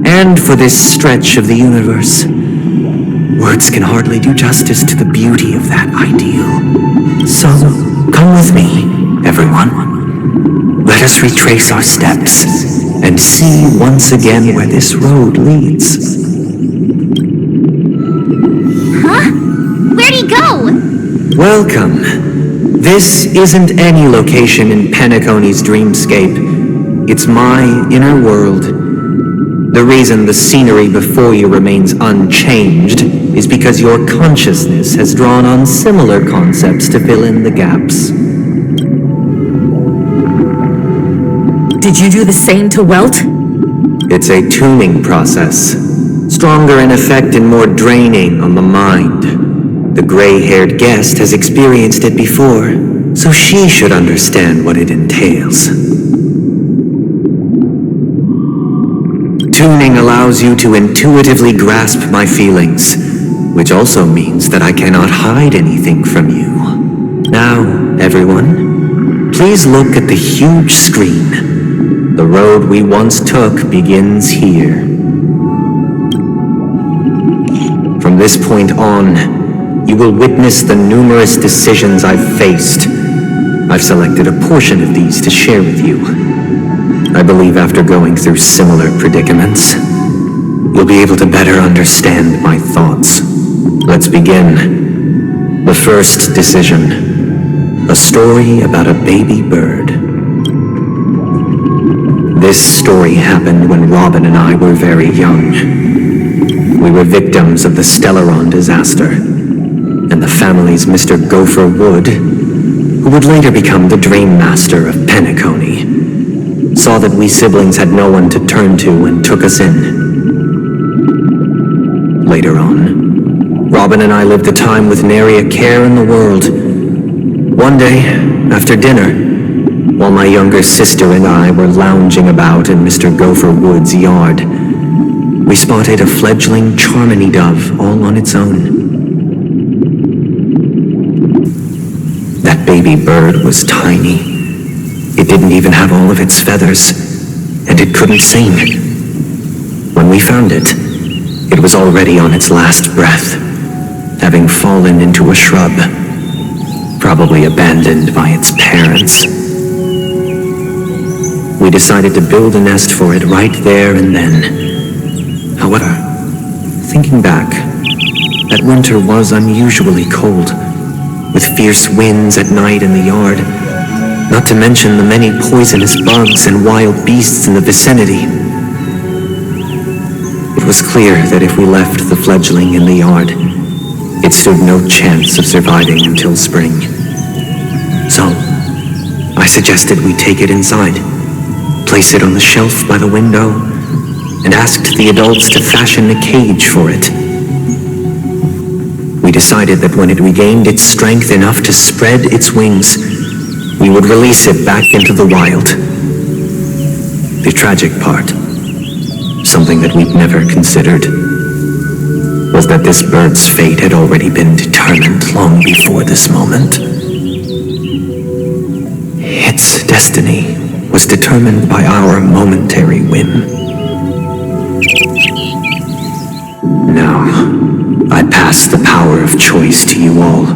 and for this stretch of the universe. Words can hardly do justice to the beauty of that ideal. So, come with me, everyone. Let us retrace our steps and see once again where this road leads. Huh? Where'd he go? Welcome. This isn't any location in Penacony's dreamscape. It's my inner world. The reason the scenery before you remains unchanged is because your consciousness has drawn on similar concepts to fill in the gaps. Did you do the same to Welt? It's a tuning process, stronger in effect and more draining on the mind. The gray-haired guest has experienced it before, so she should understand what it entails. Tuning allows you to intuitively grasp my feelings, which also means that I cannot hide anything from you. Now, everyone, please look at the huge screen. The road we once took begins here. From this point on, you will witness the numerous decisions I've faced. I've selected a portion of these to share with you. I believe after going through similar predicaments, you'll be able to better understand my thoughts. Let's begin. The first decision. A story about a baby bird. This story happened when Robin and I were very young. We were victims of the Stellaron disaster, and the family's Mr. Gopher Wood, who would later become the Dream Master of Penacony, saw that we siblings had no one to turn to and took us in. Later on, Robin and I lived a time with nary a care in the world. One day, after dinner, while my younger sister and I were lounging about in Mr. Gopher Wood's yard, we spotted a fledgling Charmony dove all on its own. That baby bird was tiny. It didn't even have all of its feathers, and it couldn't sing. When we found it, it was already on its last breath, having fallen into a shrub, probably abandoned by its parents. We decided to build a nest for it right there and then. However, thinking back, that winter was unusually cold, with fierce winds at night in the yard, not to mention the many poisonous bugs and wild beasts in the vicinity. It was clear that if we left the fledgling in the yard, it stood no chance of surviving until spring. So, I suggested we take it inside, place it on the shelf by the window, and asked the adults to fashion a cage for it. We we decided that when it regained its strength enough to spread its wings, we would release it back into the wild. The tragic part, something that we'd never considered, was that this bird's fate had already been determined long before this moment. Its destiny was determined by our momentary whim. Now, I pass the power of choice to you all.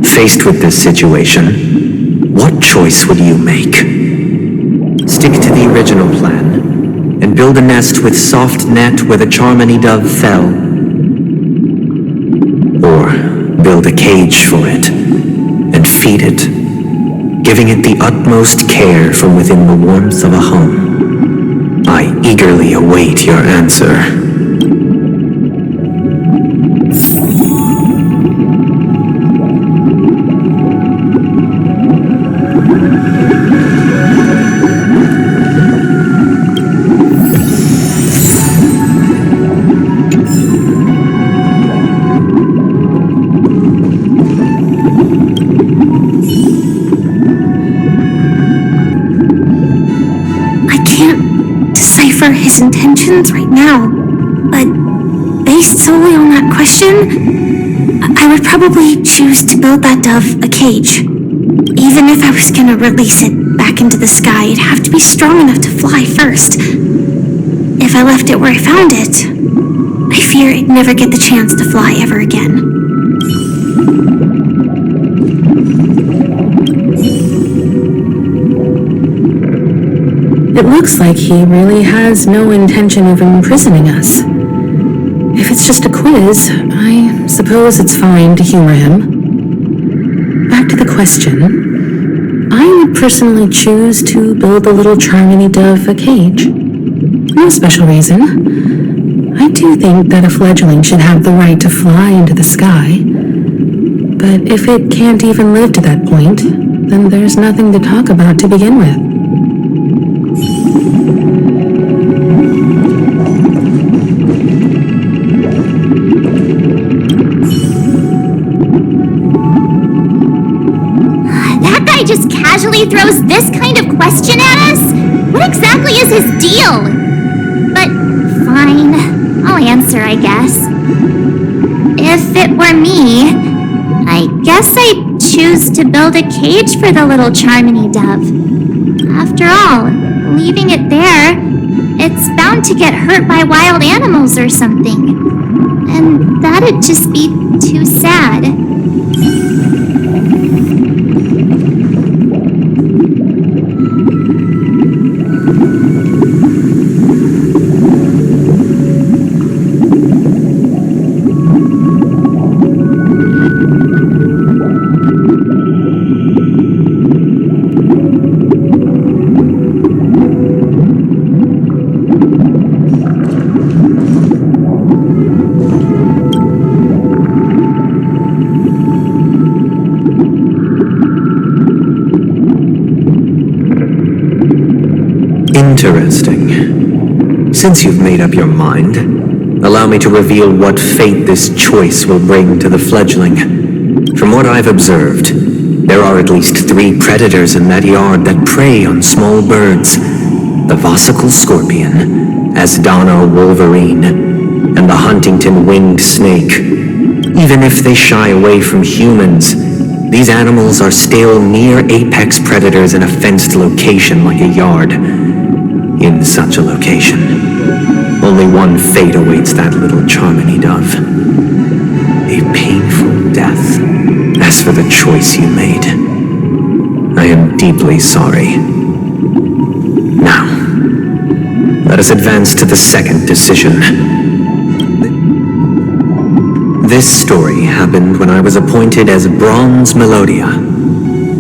Faced with this situation, what choice would you make? Stick to the original plan and build a nest with soft net where the Charmony dove fell, or build a cage for it and feed it, giving it the utmost care from within the warmth of a home. I eagerly await your answer. His intentions right now, but based solely on that question, I would probably choose to build that dove a cage. Even if I was gonna release it back into the sky, it'd have to be strong enough to fly first. If I left it where I found it, I fear it'd never get the chance to fly ever again. It looks like he really has no intention of imprisoning us. If it's just a quiz, I suppose it's fine to humor him. Back to the question. I would personally choose to build the little Charmony dove a cage. No special reason. I do think that a fledgling should have the right to fly into the sky. But if it can't even live to that point, then there's nothing to talk about to begin with. Just casually throws this kind of question at us? What exactly is his deal? But fine, I'll answer, I guess. If it were me, I guess I'd choose to build a cage for the little Charmony dove. After all, leaving it there, it's bound to get hurt by wild animals or something. And that'd just be too sad. Interesting. Since you've made up your mind, allow me to reveal what fate this choice will bring to the fledgling. From what I've observed, there are at least 3 predators in that yard that prey on small birds. The Vosicle scorpion, Asdana wolverine, and the Huntington winged snake. Even if they shy away from humans, these animals are still near apex predators in a fenced location like a yard. In such a location, only one fate awaits that little Charmony dove. A painful death. As for the choice you made, I am deeply sorry. Now, let us advance to the second decision. This story happened when I was appointed as Bronze Melodia,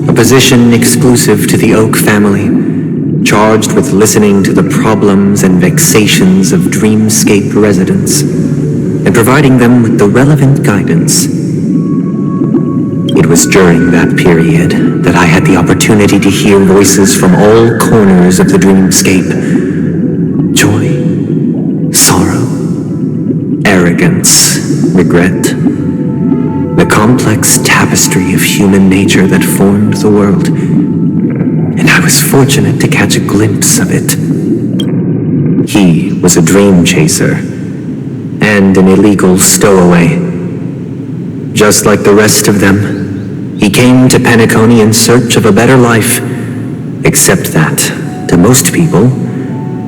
a position exclusive to the Oak family, charged with listening to the problems and vexations of Dreamscape residents and providing them with the relevant guidance. It was during that period that I had the opportunity to hear voices from all corners of the Dreamscape. Joy, sorrow, arrogance, regret, the complex tapestry of human nature that formed the world, and I was fortunate to catch a glimpse of it. He was a dream chaser and an illegal stowaway. Just like the rest of them, he came to Penacony in search of a better life, except that, to most people,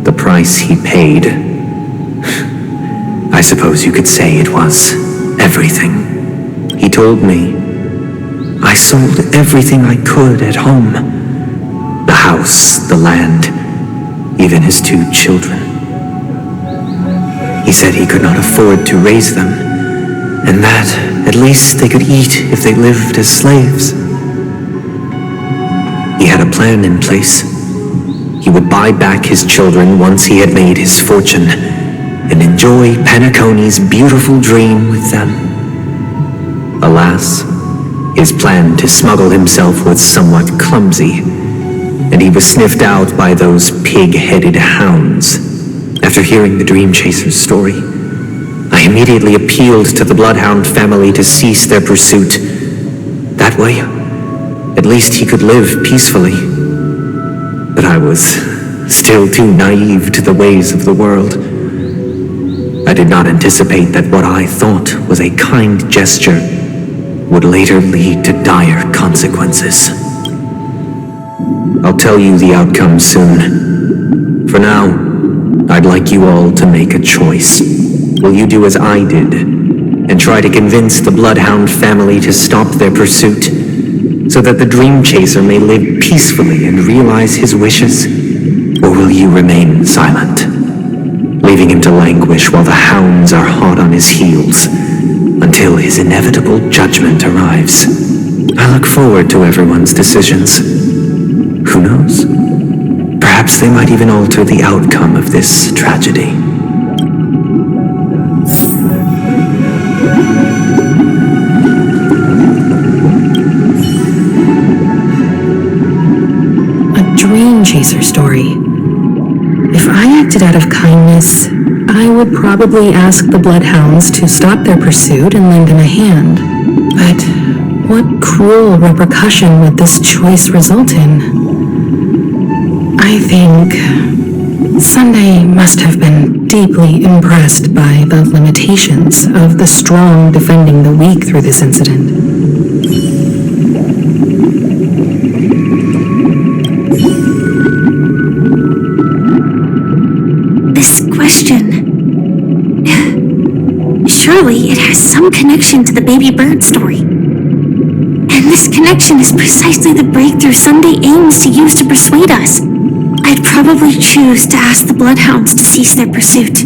the price he paid, I suppose you could say it was everything. He told me, I sold everything I could at home. The house, the land, even his 2 children. He said he could not afford to raise them, and that at least they could eat if they lived as slaves. He had a plan in place. He would buy back his children once he had made his fortune, and enjoy Penacony's beautiful dream with them. Alas, his plan to smuggle himself was somewhat clumsy, and he was sniffed out by those pig-headed hounds. After hearing the Dream Chaser's story, I immediately appealed to the Bloodhound family to cease their pursuit. That way, at least he could live peacefully. But I was still too naive to the ways of the world. I did not anticipate that what I thought was a kind gesture would later lead to dire consequences. I'll tell you the outcome soon. For now, I'd like you all to make a choice. Will you do as I did and try to convince the Bloodhound family to stop their pursuit so that the Dream Chaser may live peacefully and realize his wishes? Or will you remain silent, leaving him to languish while the hounds are hot on his heels until his inevitable judgment arrives? I look forward to everyone's decisions. Who knows? Perhaps they might even alter the outcome of this tragedy. A Dream Chaser story. If I acted out of kindness, I would probably ask the Bloodhounds to stop their pursuit and lend them a hand. But what cruel repercussion would this choice result in? I think Sunday must have been deeply impressed by the limitations of the strong defending the weak through this incident. This question... Surely it has some connection to the baby bird story. And this connection is precisely the breakthrough Sunday aims to use to persuade us. I'd probably choose to ask the Bloodhounds to cease their pursuit.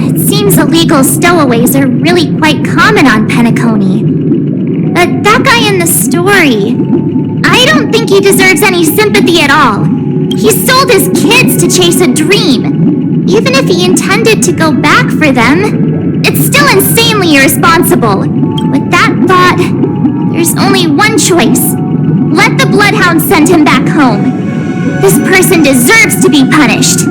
It seems illegal stowaways are really quite common on Penacony. But that guy in the story, I don't think he deserves any sympathy at all. He sold his kids to chase a dream. Even if he intended to go back for them, it's still insanely irresponsible. With that thought, there's only one choice. Let the Bloodhounds send him back home. This person deserves to be punished.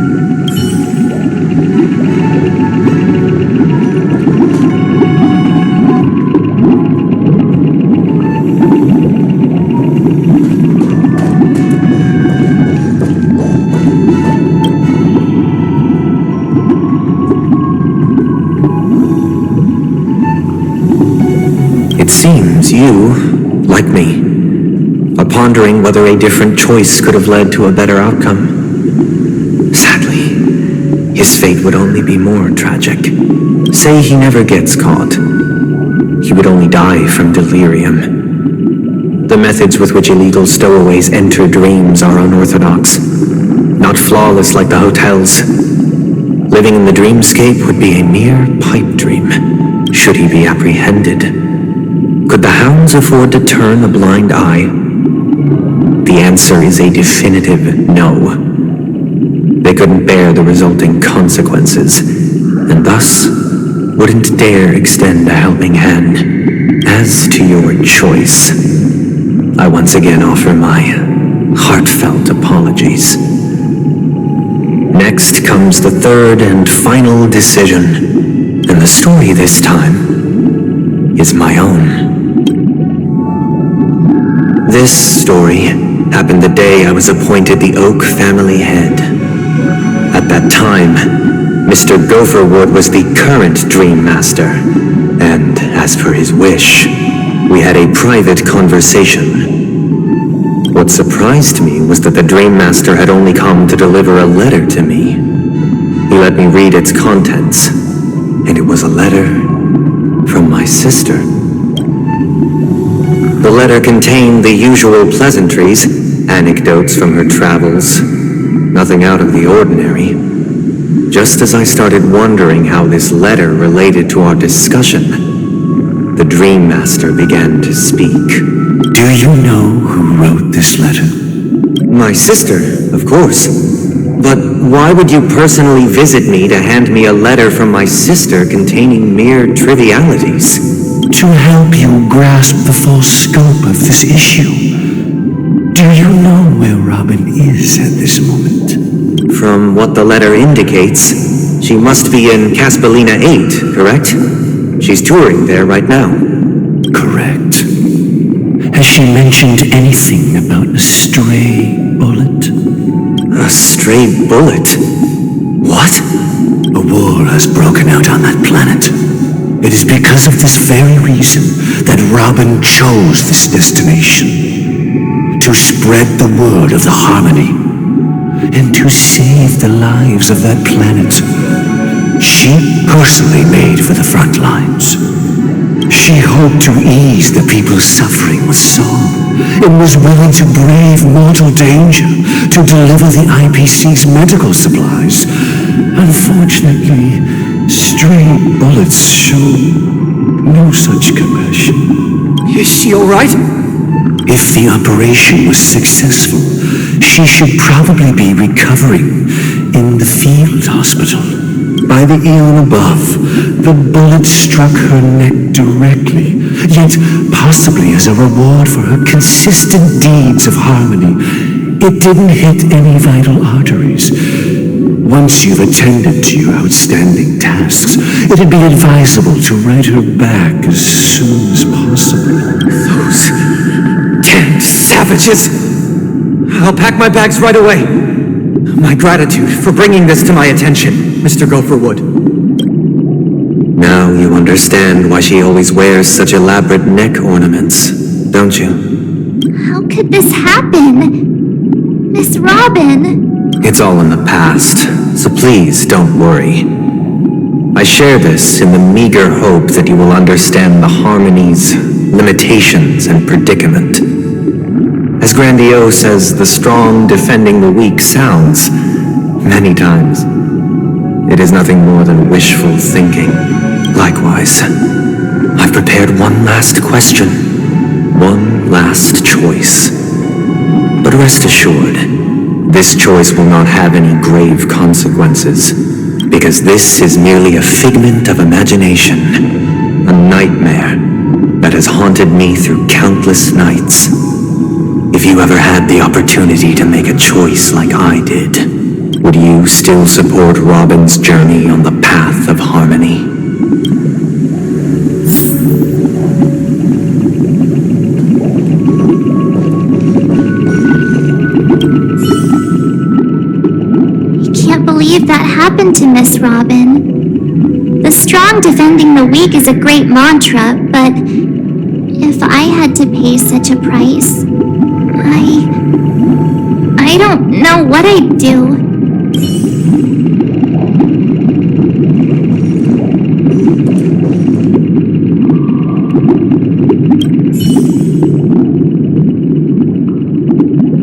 It seems you, like me, are pondering whether a different choice could have led to a better outcome. Sadly, his fate would only be more tragic. Say he never gets caught. He would only die from delirium. The methods with which illegal stowaways enter dreams are unorthodox, not flawless like the hotels. Living in the dreamscape would be a mere pipe dream, should he be apprehended. Could the hounds afford to turn a blind eye? The answer is a definitive no. They couldn't bear the resulting consequences, and thus wouldn't dare extend a helping hand. As to your choice, I once again offer my heartfelt apologies. Next comes the third and final decision, and the story this time is my own. This story happened the day I was appointed the Oak family head. At that time, Mr. Gopherwood was the current Dream Master, and as per his wish, we had a private conversation. What surprised me was that the Dream Master had only come to deliver a letter to me. He let me read its contents, and it was a letter from my sister. The letter contained the usual pleasantries, anecdotes from her travels, nothing out of the ordinary. Just as I started wondering how this letter related to our discussion, the Dream Master began to speak. Do you know who wrote this letter? My sister, of course. But why would you personally visit me to hand me a letter from my sister containing mere trivialities? To help you grasp the full scope of this issue. Do you know where Robin is at this moment? From what the letter indicates, she must be in Caspelina 8, correct? She's touring there right now. Correct. Has she mentioned anything about a stray bullet? A stray bullet? What? A war has broken out on that planet. It is because of this very reason that Robin chose this destination. To spread the word of the harmony. And to save the lives of that planet. She personally made for the front lines. She hoped to ease the people's suffering with song, and was willing to brave mortal danger to deliver the IPC's medical supplies. Unfortunately, stray bullets show no such compassion. Is she all right? If the operation was successful, she should probably be recovering in the field hospital. By the eon above, the bullet struck her neck directly, yet possibly as a reward for her consistent deeds of harmony. It didn't hit any vital arteries. Once you've attended to your outstanding tasks, it'd be advisable to write her back as soon as possible. Those damned savages! I'll pack my bags right away. My gratitude for bringing this to my attention, Mr. Gopherwood. Now you understand why she always wears such elaborate neck ornaments, don't you? How could this happen? Miss Robin? It's all in the past, so please don't worry. I share this in the meager hope that you will understand the harmony's limitations and predicament. As grandiose as the strong defending the weak sounds, many times, it is nothing more than wishful thinking. Likewise, I've prepared one last question, one last choice. But rest assured, this choice will not have any grave consequences, because this is merely a figment of imagination, a nightmare that has haunted me through countless nights. If you ever had the opportunity to make a choice like I did, would you still support Robin's journey on the path of harmony? I can't believe that happened to Miss Robin. The strong defending the weak is a great mantra, but if I had to pay such a price, I don't know what I'd do.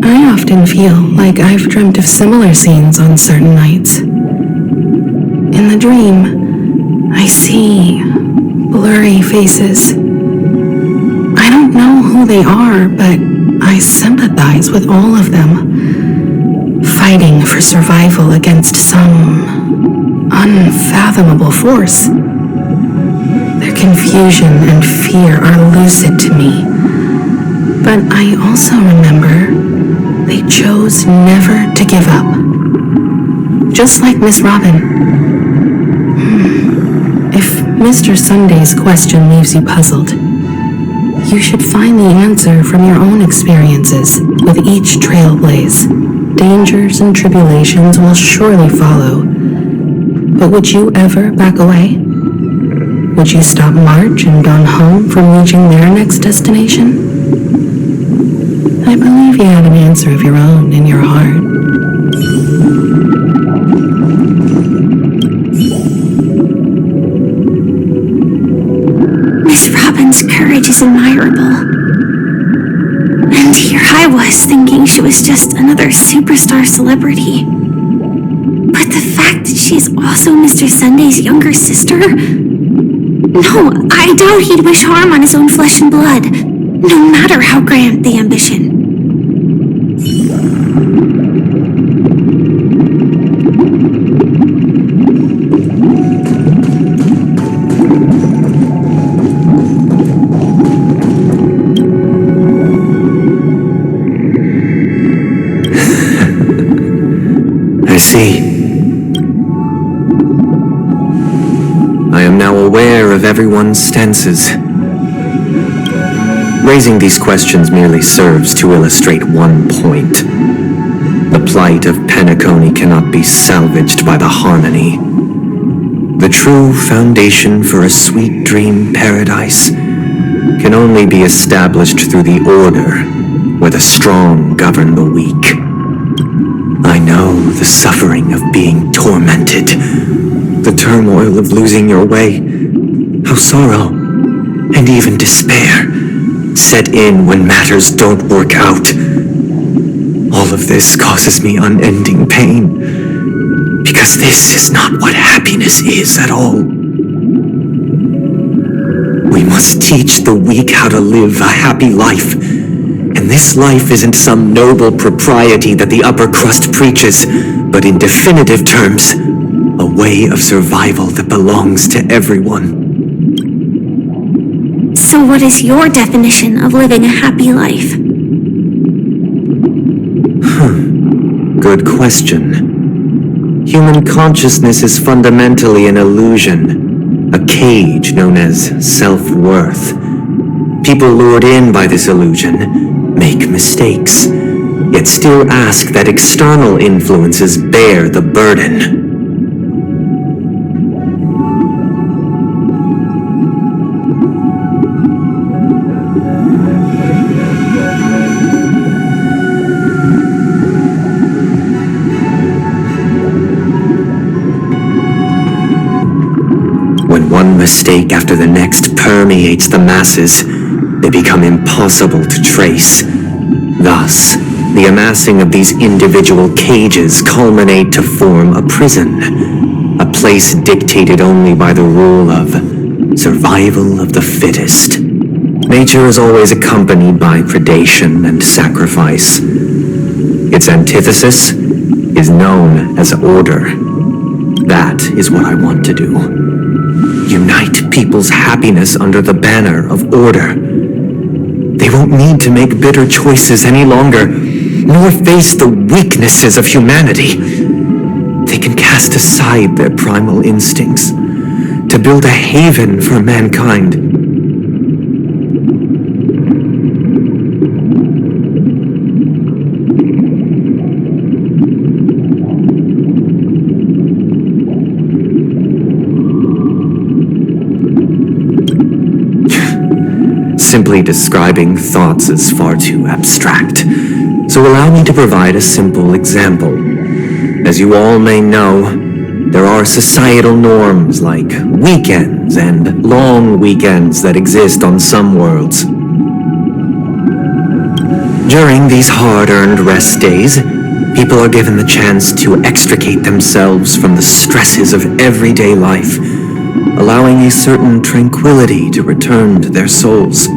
I often feel like I've dreamt of similar scenes on certain nights. In the dream, I see blurry faces. I don't know who they are, but I sympathize with all of them, fighting for survival against some unfathomable force. Their confusion and fear are lucid to me, but I also remember They chose never to give up. Just like Miss Robin. If Mr. Sunday's question leaves you puzzled, you should find the answer from your own experiences with each trailblaze. Dangers and tribulations will surely follow. But would you ever back away? Would you stop march and gun home from reaching their next destination? I believe you had an answer of your own in your heart. Miss Robin's courage is admirable. And here I was thinking she was just another superstar celebrity. But the fact that she's also Mr. Sunday's younger sister? No, I doubt he'd wish harm on his own flesh and blood, no matter how grand the ambition. I see. I am now aware of everyone's stances. Raising these questions merely serves to illustrate one point. The plight of Penacony cannot be salvaged by the harmony. The true foundation for a sweet dream paradise can only be established through the order where the strong govern the weak. I know the suffering of being tormented, the turmoil of losing your way, how sorrow and even despair set in when matters don't work out. All of this causes me unending pain, because this is not what happiness is at all. We must teach the weak how to live a happy life. And this life isn't some noble propriety that the upper crust preaches, but in definitive terms, a way of survival that belongs to everyone. So what is your definition of living a happy life? Good question. Human consciousness is fundamentally an illusion, a cage known as self-worth. People lured in by this illusion make mistakes, yet still ask that external influences bear the burden. When one mistake after the next permeates the masses, they become impossible to trace. Thus, the amassing of these individual cages culminate to form a prison, a place dictated only by the rule of survival of the fittest. Nature is always accompanied by predation and sacrifice. Its antithesis is known as order. That is what I want to do. Unite people's happiness under the banner of order. They won't need to make bitter choices any longer, nor face the weaknesses of humanity. They can cast aside their primal instincts to build a haven for mankind. Simply describing thoughts is far too abstract, so allow me to provide a simple example. As you all may know, there are societal norms like weekends and long weekends that exist on some worlds. During these hard-earned rest days, people are given the chance to extricate themselves from the stresses of everyday life, allowing a certain tranquility to return to their souls.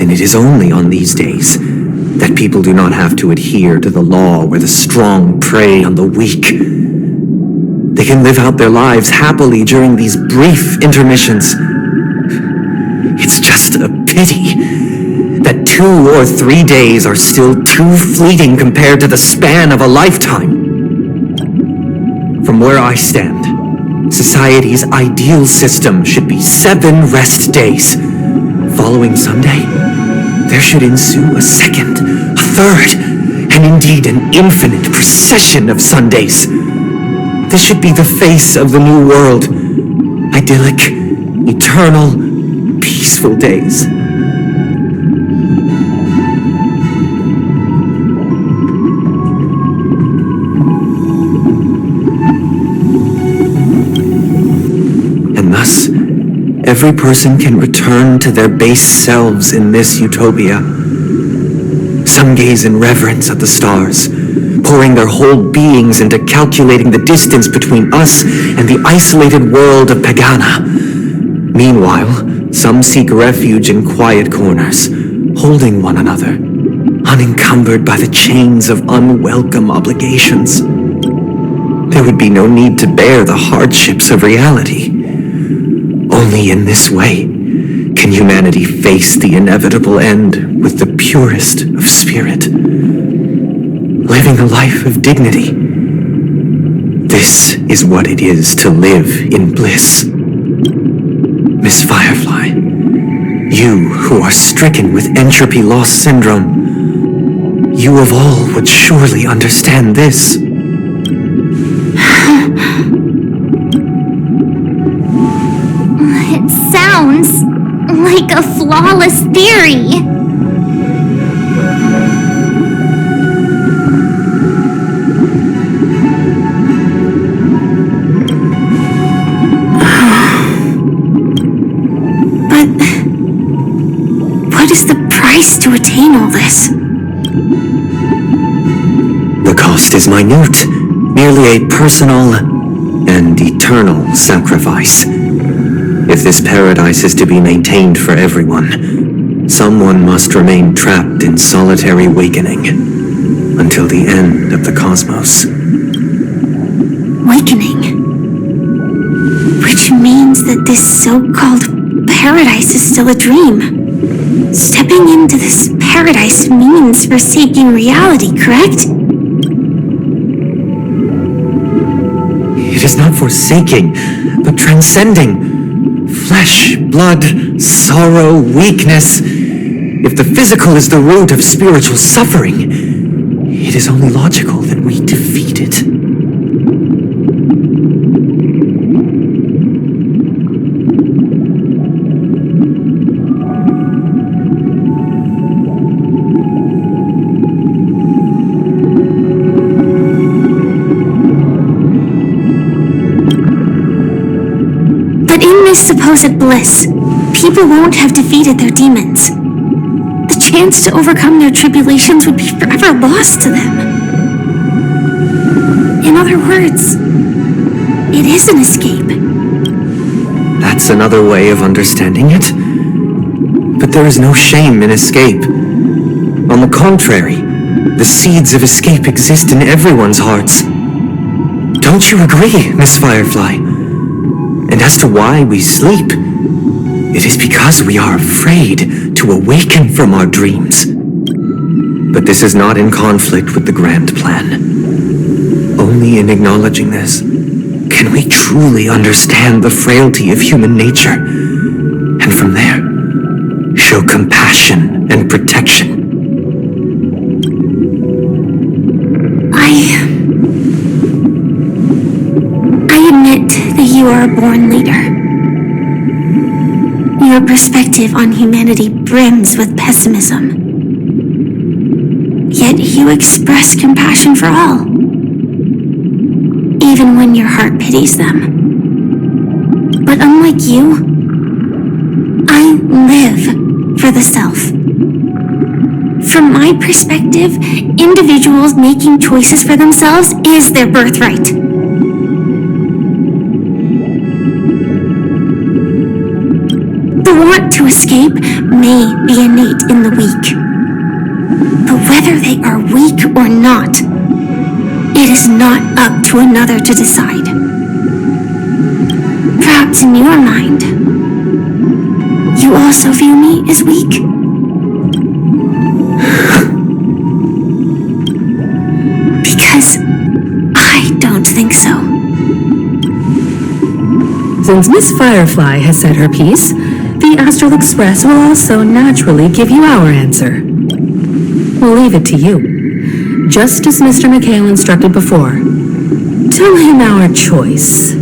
And it is only on these days that people do not have to adhere to the law where the strong prey on the weak. They can live out their lives happily during these brief intermissions. It's just a pity that 2 or 3 days are still too fleeting compared to the span of a lifetime. From where I stand, society's ideal system should be 7 rest days. Following Sunday, there should ensue a second, a third, and indeed an infinite procession of Sundays. This should be the face of the new world. Idyllic, eternal, peaceful days. And thus, every person can return to their base selves in this utopia. Some gaze in reverence at the stars, pouring their whole beings into calculating the distance between us and the isolated world of Pagana. Meanwhile, some seek refuge in quiet corners, holding one another, unencumbered by the chains of unwelcome obligations. There would be no need to bear the hardships of reality. Only in this way can humanity face the inevitable end with the purest of spirit, living a life of dignity. This is what it is to live in bliss. Miss Firefly, you who are stricken with entropy loss syndrome, you of all would surely understand this. It sounds like a flawless theory. But what is the price to attain all this? The cost is minute, merely a personal and eternal sacrifice. If this paradise is to be maintained for everyone, someone must remain trapped in solitary awakening until the end of the cosmos. Awakening. Which means that this so-called paradise is still a dream. Stepping into this paradise means forsaking reality, correct? It is not forsaking, but transcending. Flesh, blood, sorrow, weakness. If the physical is the root of spiritual suffering, it is only logical that we defeat it. But in this supposed bliss, people won't have defeated their demons. The chance to overcome their tribulations would be forever lost to them. In other words, it is an escape. That's another way of understanding it. But there is no shame in escape. On the contrary, the seeds of escape exist in everyone's hearts. Don't you agree, Miss Firefly? And as to why we sleep, it is because we are afraid to awaken from our dreams. But this is not in conflict with the grand plan. Only in acknowledging this can we truly understand the frailty of human nature, and from there, show compassion and protection. I admit that you are a born leader. Your perspective on humanity brims with pessimism. Yet you express compassion for all, even when your heart pities them. But unlike you, I live for the self. From my perspective, individuals making choices for themselves is their birthright. The want to escape may be innate in the weak. But whether they are weak or not, it is not up to another to decide. Perhaps in your mind, you also view me as weak? Because I don't think so. Since Miss Firefly has said her piece, the Astral Express will also naturally give you our answer. We'll leave it to you, just as Mr. Mikhail instructed before. Tell him our choice.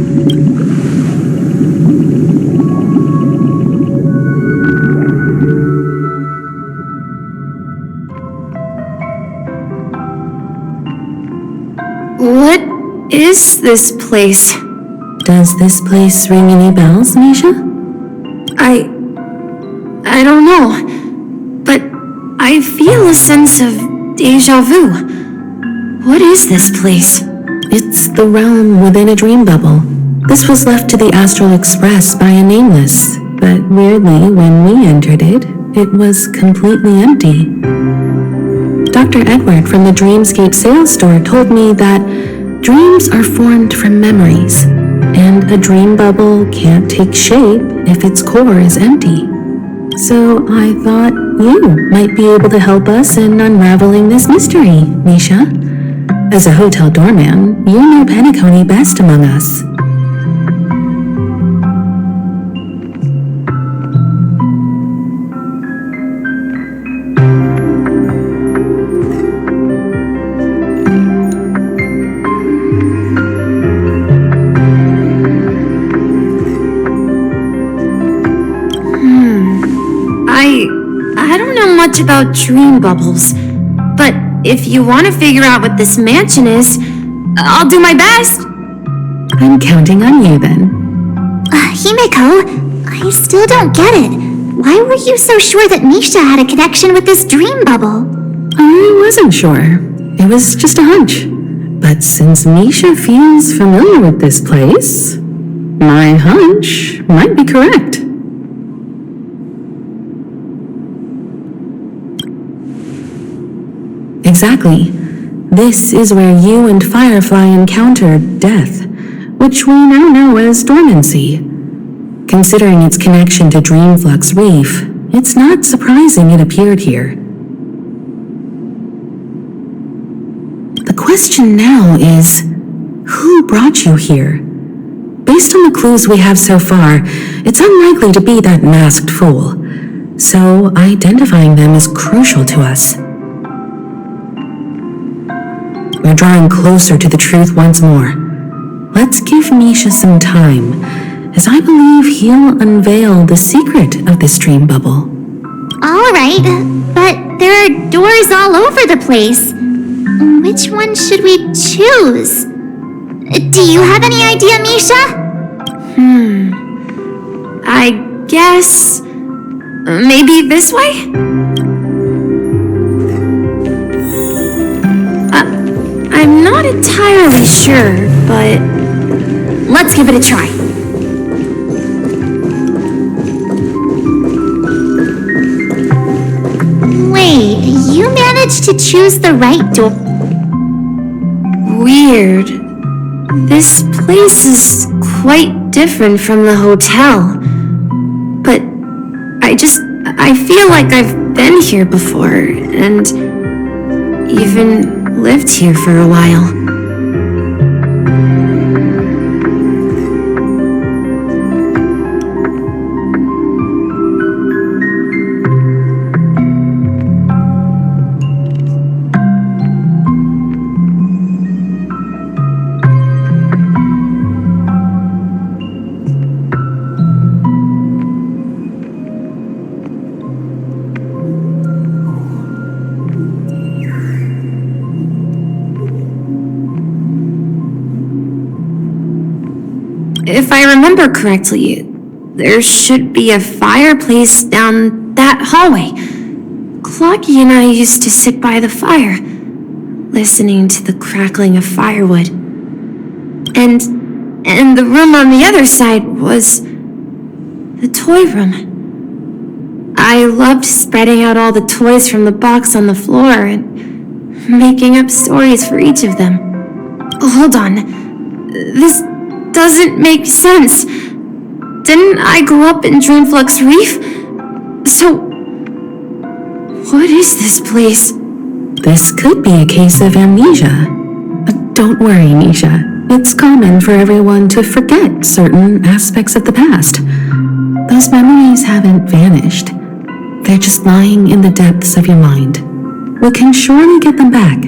What is this place? Does this place ring any bells, Misha? I don't know, but I feel a sense of déjà vu. What is this place? It's the realm within a dream bubble. This was left to the Astral Express by a nameless, but weirdly, when we entered it, it was completely empty. Dr. Edward from the Dreamscape sales store told me that dreams are formed from memories, and a dream bubble can't take shape if its core is empty. So I thought you might be able to help us in unraveling this mystery, Misha. As a hotel doorman, you know Penacony best among us. I don't know much about dream bubbles, but if you want to figure out what this mansion is, I'll do my best. I'm counting on you then. Himeko, I still don't get it. Why were you so sure that Misha had a connection with this dream bubble? I wasn't sure. It was just a hunch. But since Misha feels familiar with this place, my hunch might be correct. Exactly. This is where you and Firefly encountered death, which we now know as dormancy. Considering its connection to Dreamflux Reef, it's not surprising it appeared here. The question now is, who brought you here? Based on the clues we have so far, it's unlikely to be that masked fool, so identifying them is crucial to us. We're drawing closer to the truth once more. Let's give Misha some time, as I believe he'll unveil the secret of this dream bubble. All right, but there are doors all over the place. Which one should we choose? Do you have any idea, Misha? I guess maybe this way? I'm not entirely sure, but let's give it a try. Wait, you managed to choose the right door. Weird. This place is quite different from the hotel. But I feel like I've been here before, and even lived here for a while. If I remember correctly, there should be a fireplace down that hallway. Clocky and I used to sit by the fire, listening to the crackling of firewood. And the room on the other side was the toy room. I loved spreading out all the toys from the box on the floor and making up stories for each of them. Hold on. This doesn't make sense. Didn't I grow up in Dreamflux Reef? So, what is this place? This could be a case of amnesia. But don't worry, Misha. It's common for everyone to forget certain aspects of the past. Those memories haven't vanished. They're just lying in the depths of your mind. We can surely get them back.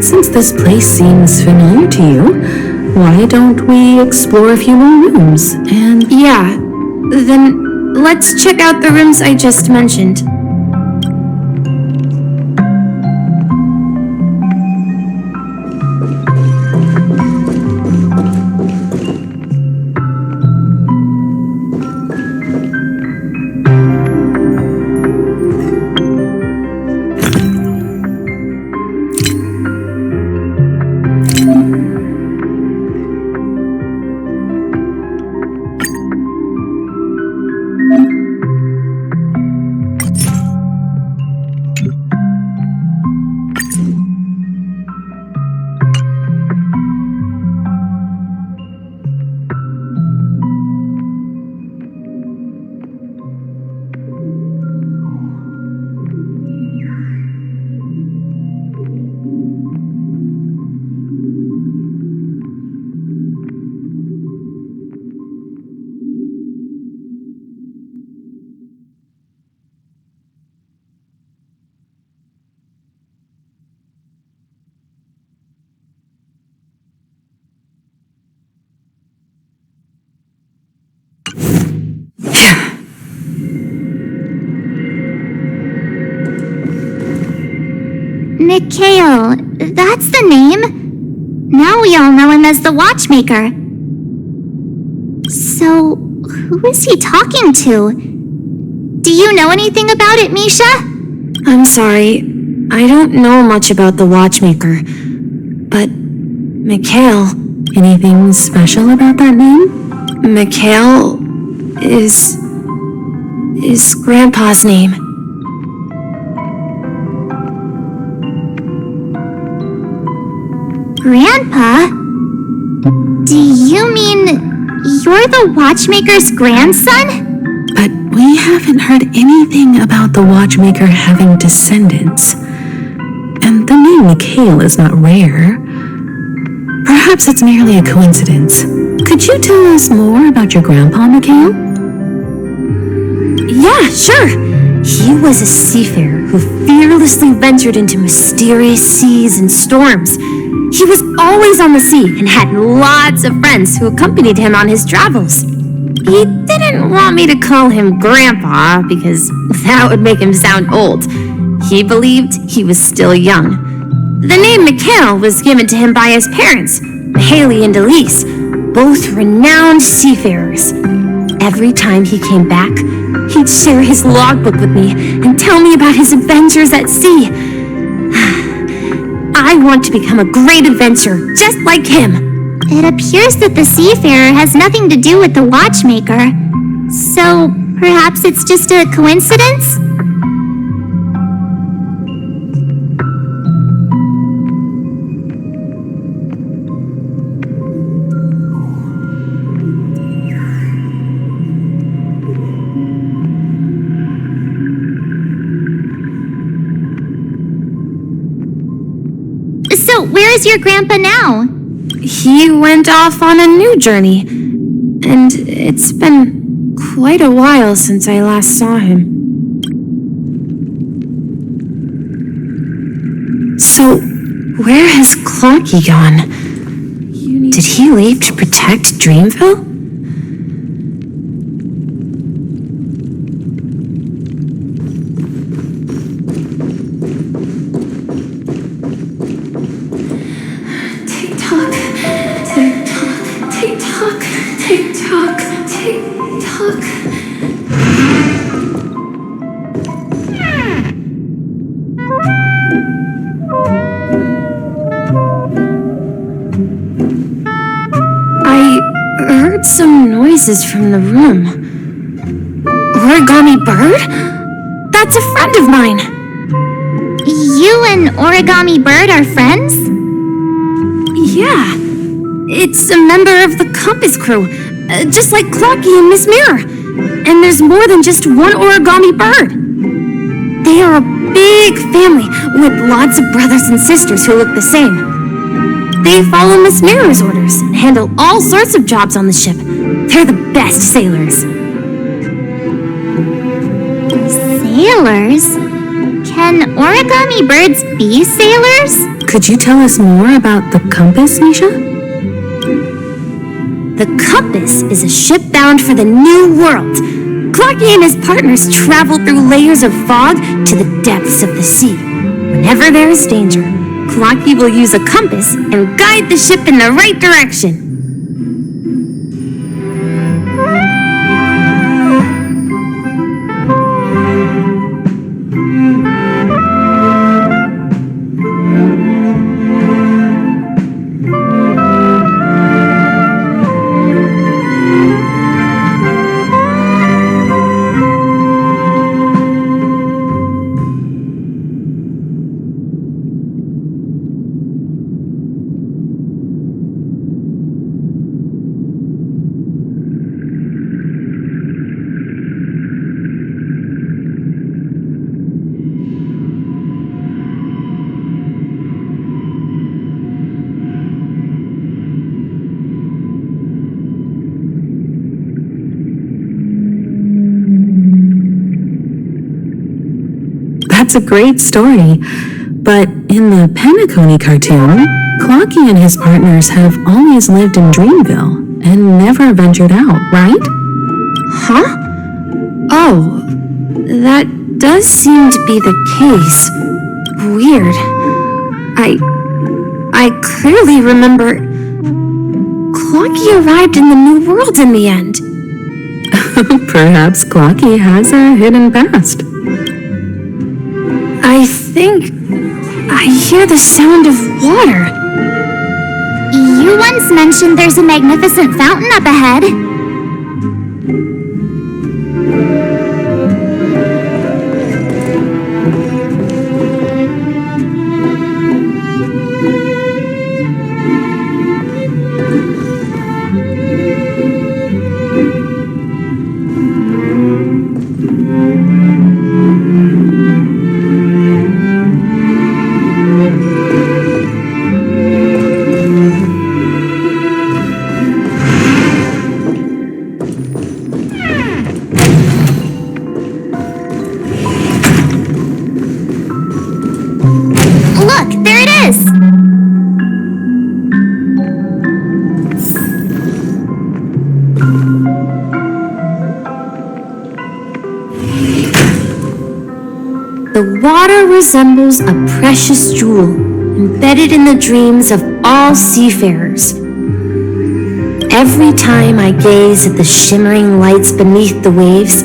Since this place seems familiar to you, why don't we explore a few more rooms and... Yeah, then let's check out the rooms I just mentioned. Mikhail, that's the name. Now we all know him as the Watchmaker. So, who is he talking to? Do you know anything about it, Misha? I'm sorry, I don't know much about the Watchmaker. But, Mikhail... Anything special about that name? Mikhail is Grandpa's name. Grandpa? Do you mean you're the Watchmaker's grandson? But we haven't heard anything about the Watchmaker having descendants. And the name Mikhail is not rare. Perhaps it's merely a coincidence. Could you tell us more about your grandpa, Mikhail? Yeah, sure. He was a seafarer who fearlessly ventured into mysterious seas and storms. He was always on the sea and had lots of friends who accompanied him on his travels. He didn't want me to call him Grandpa because that would make him sound old. He believed he was still young. The name Mikhail was given to him by his parents, Haley and Elise, both renowned seafarers. Every time he came back, he'd share his logbook with me and tell me about his adventures at sea. I want to become a great adventurer, just like him. It appears that the seafarer has nothing to do with the Watchmaker. So, perhaps it's just a coincidence? So, where is your grandpa now? He went off on a new journey, and it's been quite a while since I last saw him. So, where has Clarky gone? Did he leave to protect Dreamville? heard some noises from the room. Origami Bird? That's a friend of mine. You and Origami Bird are friends? Yeah. It's a member of the Compass crew, just like Clocky and Miss Mirror. And there's more than just one Origami Bird. They are a big family with lots of brothers and sisters who look the same. They follow Miss Mirror's orders and handle all sorts of jobs on the ship. They're the best sailors. Sailors? Can Origami Birds be sailors? Could you tell us more about the Compass, Misha? The Compass is a ship bound for the New World. Clocky and his partners travel through layers of fog to the depths of the sea. Whenever there is danger, Clocky will use a compass and guide the ship in the right direction. That's a great story. But in the Penacony cartoon, Clocky and his partners have always lived in Dreamville and never ventured out, right? Huh? Oh, that does seem to be the case. Weird. I clearly remember Clocky arrived in the New World in the end. Perhaps Clocky has a hidden past. I think I hear the sound of water. You once mentioned there's a magnificent fountain up ahead. Look, there it is! The water resembles a precious jewel embedded in the dreams of all seafarers. Every time I gaze at the shimmering lights beneath the waves,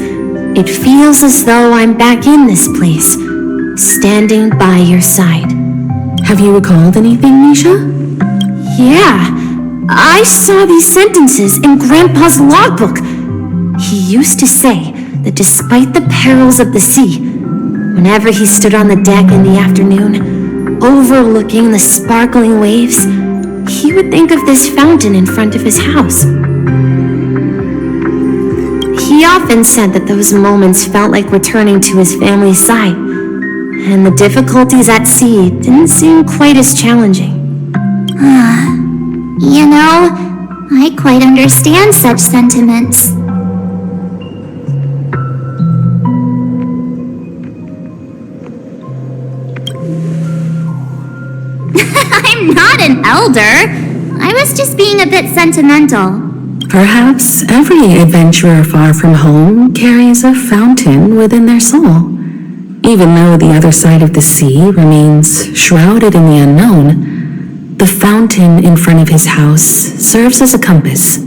it feels as though I'm back in this place, standing by your side. Have you recalled anything, Misha? Yeah, I saw these sentences in Grandpa's logbook. He used to say that despite the perils of the sea, whenever he stood on the deck in the afternoon, overlooking the sparkling waves, he would think of this fountain in front of his house. He often said that those moments felt like returning to his family's side, and the difficulties at sea didn't seem quite as challenging. You know, I quite understand such sentiments. I'm not an elder. I was just being a bit sentimental. Perhaps every adventurer far from home carries a fountain within their soul. Even though the other side of the sea remains shrouded in the unknown, the fountain in front of his house serves as a compass,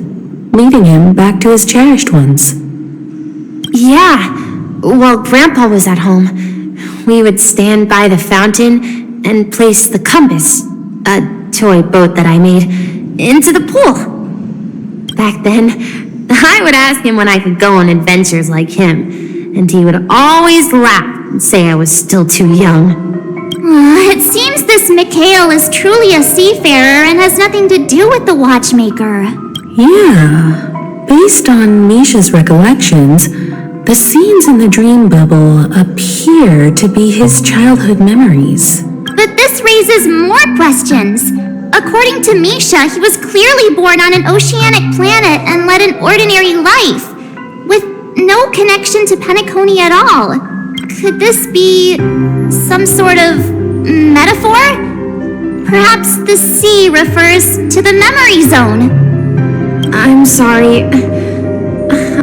leading him back to his cherished ones. Yeah, while Grandpa was at home, we would stand by the fountain and place the compass, a toy boat that I made, into the pool. Back then, I would ask him when I could go on adventures like him, and he would always laugh and say I was still too young. It seems this Mikhail is truly a seafarer and has nothing to do with the watchmaker. Yeah. Based on Misha's recollections, the scenes in the dream bubble appear to be his childhood memories. But this raises more questions. According to Misha, he was clearly born on an oceanic planet and led an ordinary life, with no connection to Penacony at all. Could this be some sort of metaphor? Perhaps the sea refers to the memory zone. I'm sorry.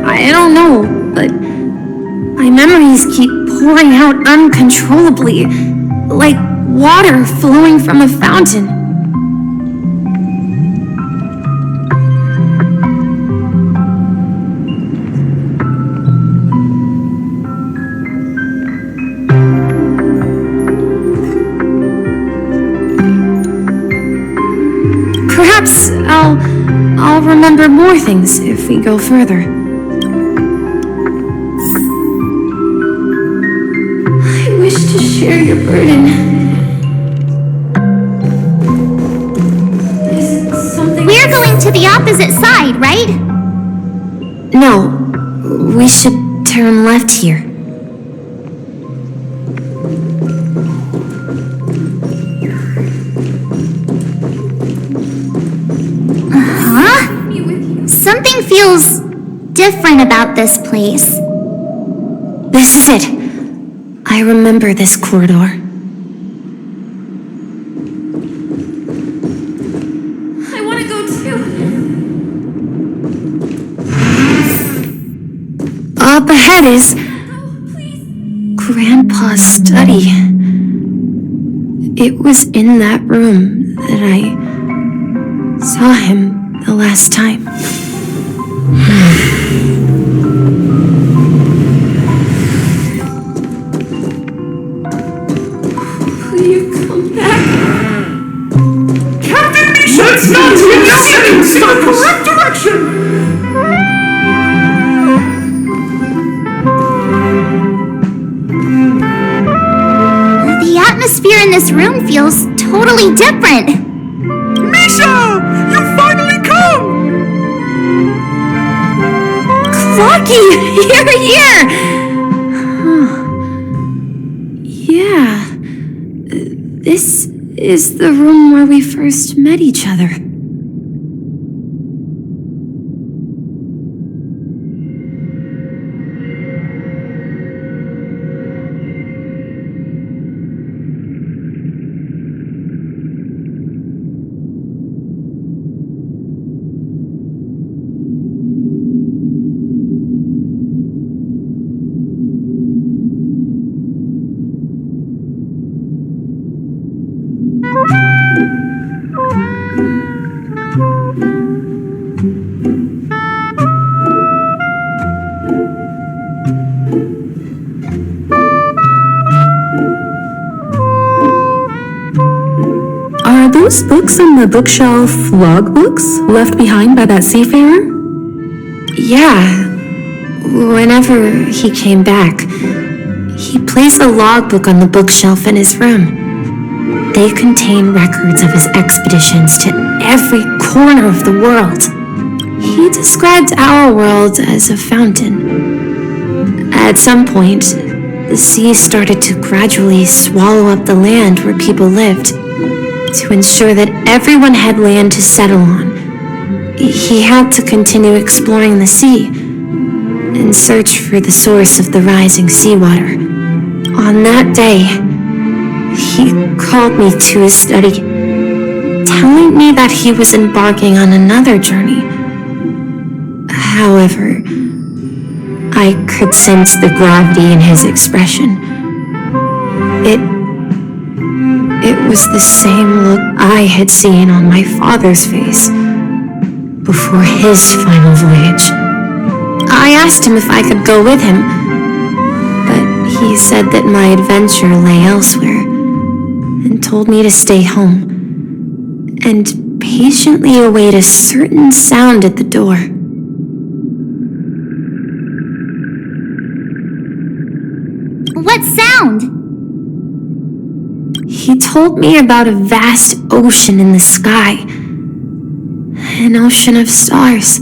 I don't know, but my memories keep pouring out uncontrollably, like water flowing from a fountain. Perhaps I'll remember more things if we go further. I wish to share your burden. Is it something... We're going to the opposite side, right? No, we should turn left here. Something feels different about this place. This is it. I remember this corridor. I want to go too. Up ahead is Grandpa's study. It was in that room that I saw him the last time. Will you come back? Captain Misha! Let's not in the correct direction! The atmosphere in this room feels totally different. Misha! You finally come! Lucky! You're here! Yeah. This is the room where we first met each other. Are those books on the bookshelf logbooks left behind by that seafarer? Yeah. Whenever he came back, he placed a logbook on the bookshelf in his room. They contain records of his expeditions to every corner of the world. He described our world as a fountain. At some point, the sea started to gradually swallow up the land where people lived. To ensure that everyone had land to settle on, he had to continue exploring the sea and search for the source of the rising seawater. On that day, he called me to his study, telling me that he was embarking on another journey. However, I could sense the gravity in his expression. It was the same look I had seen on my father's face before his final voyage. I asked him if I could go with him, but he said that my adventure lay elsewhere and told me to stay home and patiently await a certain sound at the door. What sound? He told me about a vast ocean in the sky. An ocean of stars.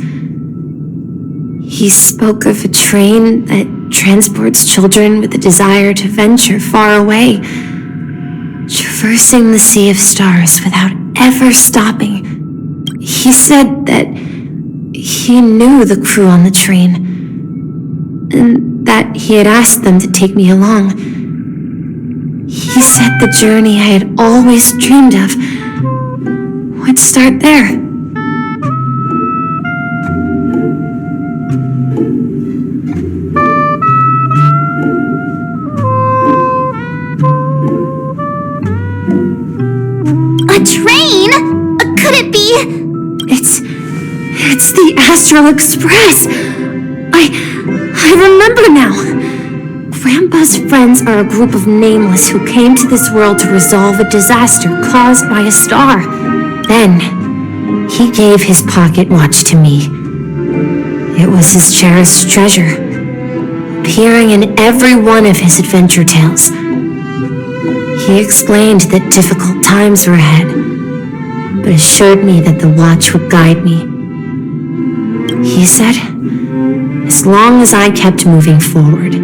He spoke of a train that transports children with a desire to venture far away, traversing the sea of stars without ever stopping. He said that he knew the crew on the train, and that he had asked them to take me along. He said the journey I had always dreamed of would start there. A train? Could it be? It's the Astral Express. I remember now. Grandpa's friends are a group of nameless who came to this world to resolve a disaster caused by a star. Then, he gave his pocket watch to me. It was his cherished treasure, appearing in every one of his adventure tales. He explained that difficult times were ahead, but assured me that the watch would guide me. He said, as long as I kept moving forward,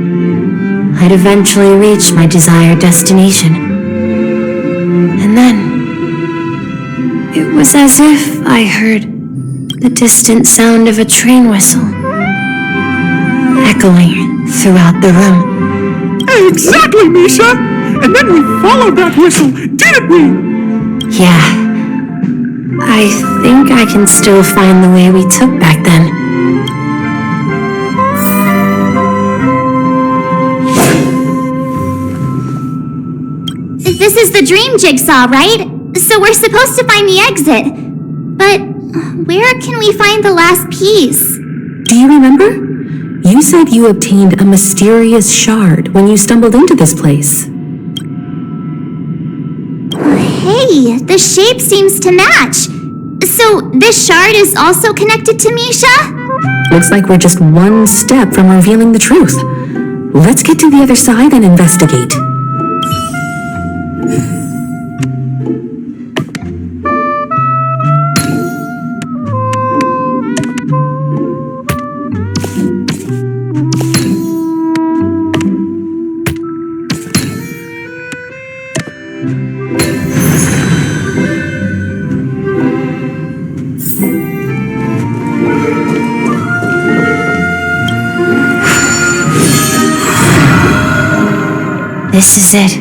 I'd eventually reach my desired destination. And then, it was as if I heard the distant sound of a train whistle, echoing throughout the room. Exactly, Misha! And then we followed that whistle, didn't we? Yeah. I think I can still find the way we took back then. This is the dream jigsaw, right? So we're supposed to find the exit. But where can we find the last piece? Do you remember? You said you obtained a mysterious shard when you stumbled into this place. Hey, the shape seems to match. So this shard is also connected to Misha? Looks like we're just one step from revealing the truth. Let's get to the other side and investigate. This is it.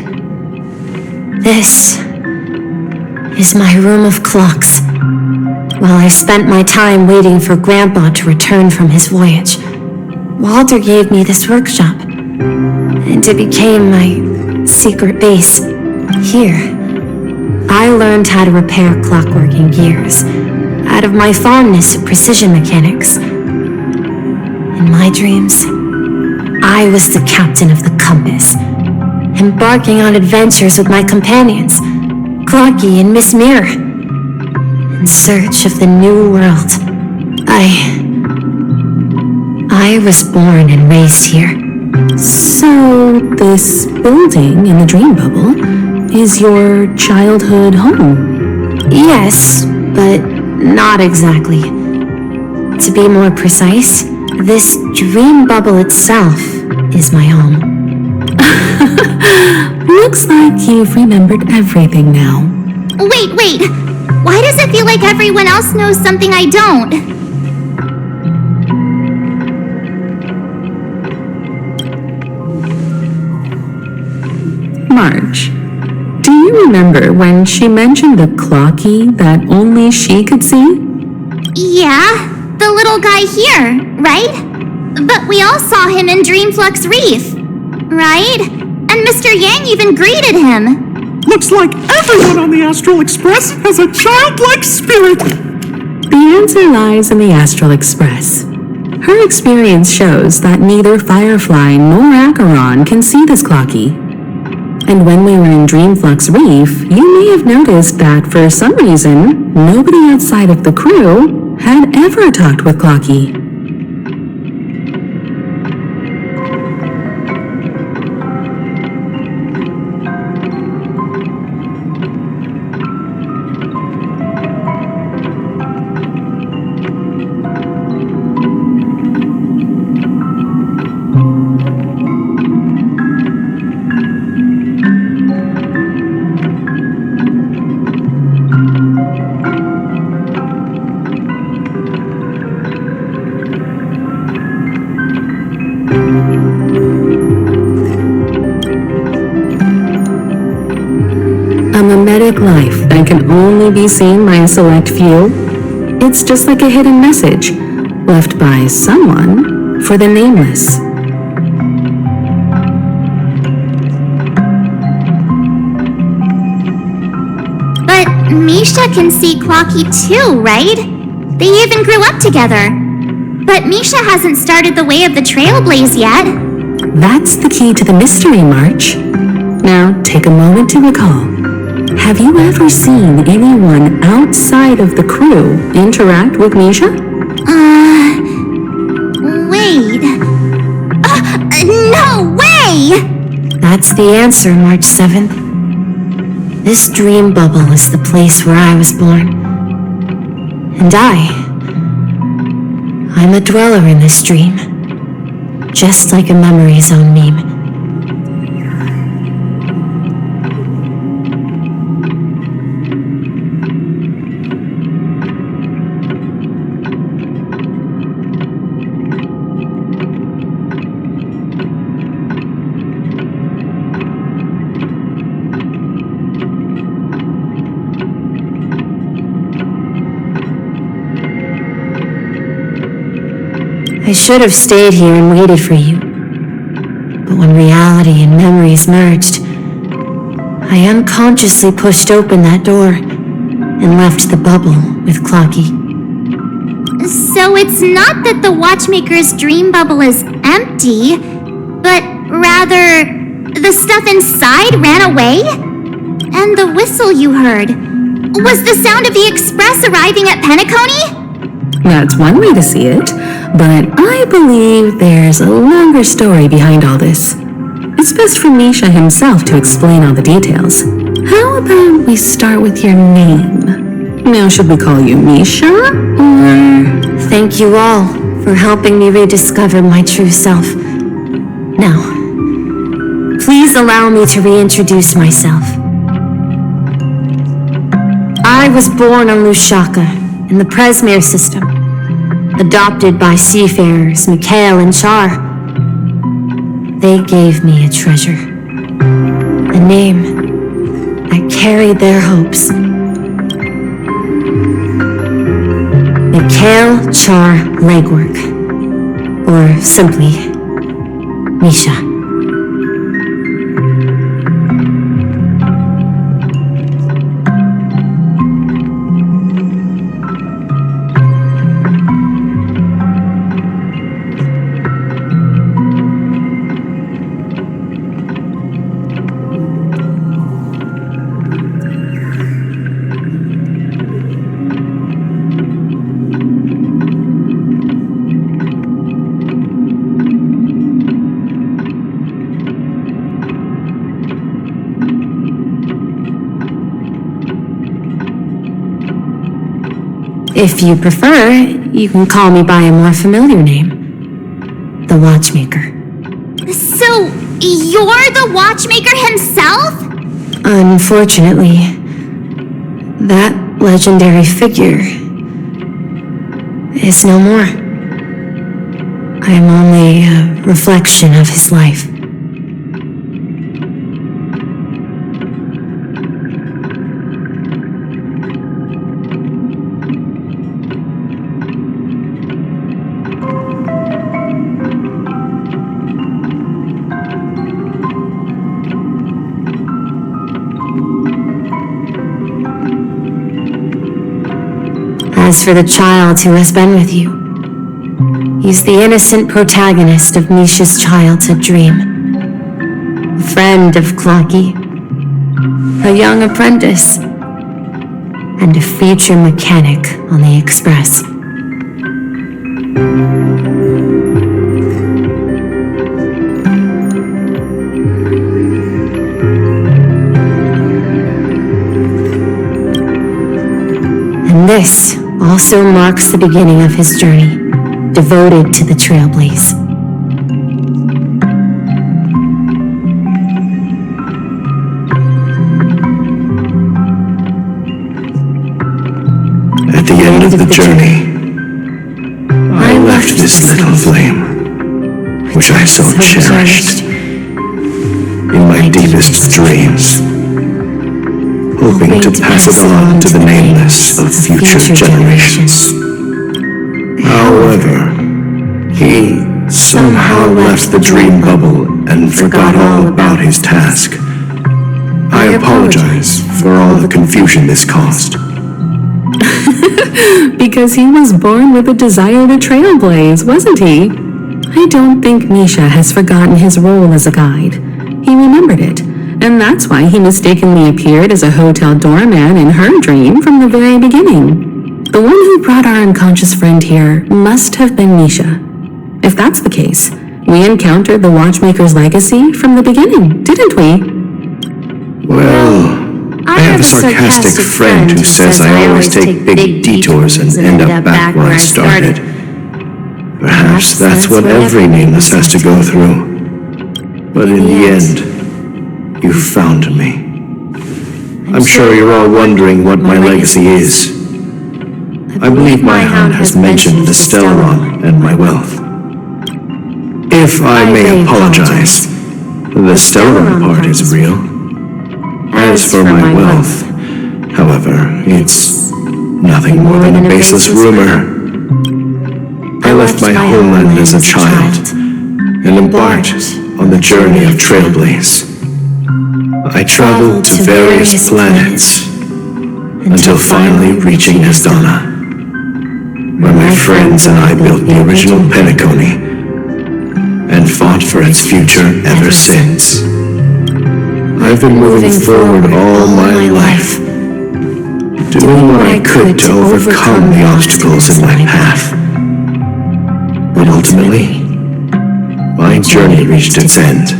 This is my room of clocks. While I spent my time waiting for Grandpa to return from his voyage, Walter gave me this workshop, and it became my secret base. Here, I learned how to repair clockwork and gears out of my fondness of precision mechanics. In my dreams, I was the captain of the compass, embarking on adventures with my companions, Clocky and Miss Mirror, in search of the new world. I was born and raised here. So, this building in the dream bubble is your childhood home? Yes, but not exactly. To be more precise, this dream bubble itself is my home. Looks like you've remembered everything now. Wait. Why does it feel like everyone else knows something I don't? Marge, do you remember when she mentioned the clocky that only she could see? Yeah, the little guy here, right? But we all saw him in Dreamflux Reef, right? And Mr. Yang even greeted him. Looks like everyone on the Astral Express has a childlike spirit. The answer lies in the Astral Express. Her experience shows that neither Firefly nor Acheron can see this clocky. And when we were in Dreamflux Reef, you may have noticed that for some reason, nobody outside of the crew had ever talked with Clocky. A mimetic life that can only be seen by a select few. It's just like a hidden message left by someone for the nameless. But Misha can see Clocky too, right? They even grew up together. But Misha hasn't started the way of the Trailblaze yet. That's the key to the mystery, March. Now, take a moment to recall. Have you ever seen anyone outside of the crew interact with Misha? Wait. No way! That's the answer, March 7th. This dream bubble is the place where I was born. And I'm a dweller in this dream. Just like a memory zone meme. I should have stayed here and waited for you. But when reality and memories merged, I unconsciously pushed open that door and left the bubble with Clocky. So it's not that the Watchmaker's dream bubble is empty, but rather the stuff inside ran away? And the whistle you heard was the sound of the express arriving at Penacony? That's one way to see it, but I believe there's a longer story behind all this. It's best for Misha himself to explain all the details. How about we start with your name? Now, should we call you Misha, or... Thank you all for helping me rediscover my true self. Now, please allow me to reintroduce myself. I was born on Lushaka, in the Presmere system, adopted by seafarers Mikhail and Char. They gave me a treasure, a name that carried their hopes. Mikhail Char Legwork, or simply, Misha. If you prefer, you can call me by a more familiar name. The Watchmaker. So, you're the Watchmaker himself? Unfortunately, that legendary figure is no more. I am only a reflection of his life. As for the child who has been with you, he's the innocent protagonist of Misha's childhood dream. a friend of Clocky, a young apprentice, and a future mechanic on the Express. And this also marks the beginning of his journey, devoted to the Trailblaze. At the end of the journey, I left this little flame, which I so cherished, in my deepest dreams, hoping to pass it on to the nameless of future generations. However, he somehow left the dream bubble and forgot all about his task. I apologize for all the confusion this caused. Because he was born with a desire to trailblaze, wasn't he? I don't think Misha has forgotten his role as a guide. He remembered it, and that's why he mistakenly appeared as a hotel doorman in her dream from the very beginning. The one who brought our unconscious friend here must have been Misha. If that's the case, we encountered the Watchmaker's legacy from the beginning, didn't we? Well, I have a sarcastic friend who says I always take big detours and end up back where I started. Perhaps that's what every nameless has to go through. But in the end, you found me. I'm sure you're all wondering what my legacy is. I believe my hound has mentioned the Stellaron and my wealth. If I may apologize, the Stellaron part is real. As for my wealth, however, it's nothing more than a baseless rumor. I left my homeland as a child and embarked on the journey of Trailblaze. I traveled to various planets until finally reaching Asdana, where my friends and I built the original Penacony and fought for its future ever since. I've been moving forward all my life, doing what I could to overcome the obstacles in my path. But ultimately, my journey reached its end,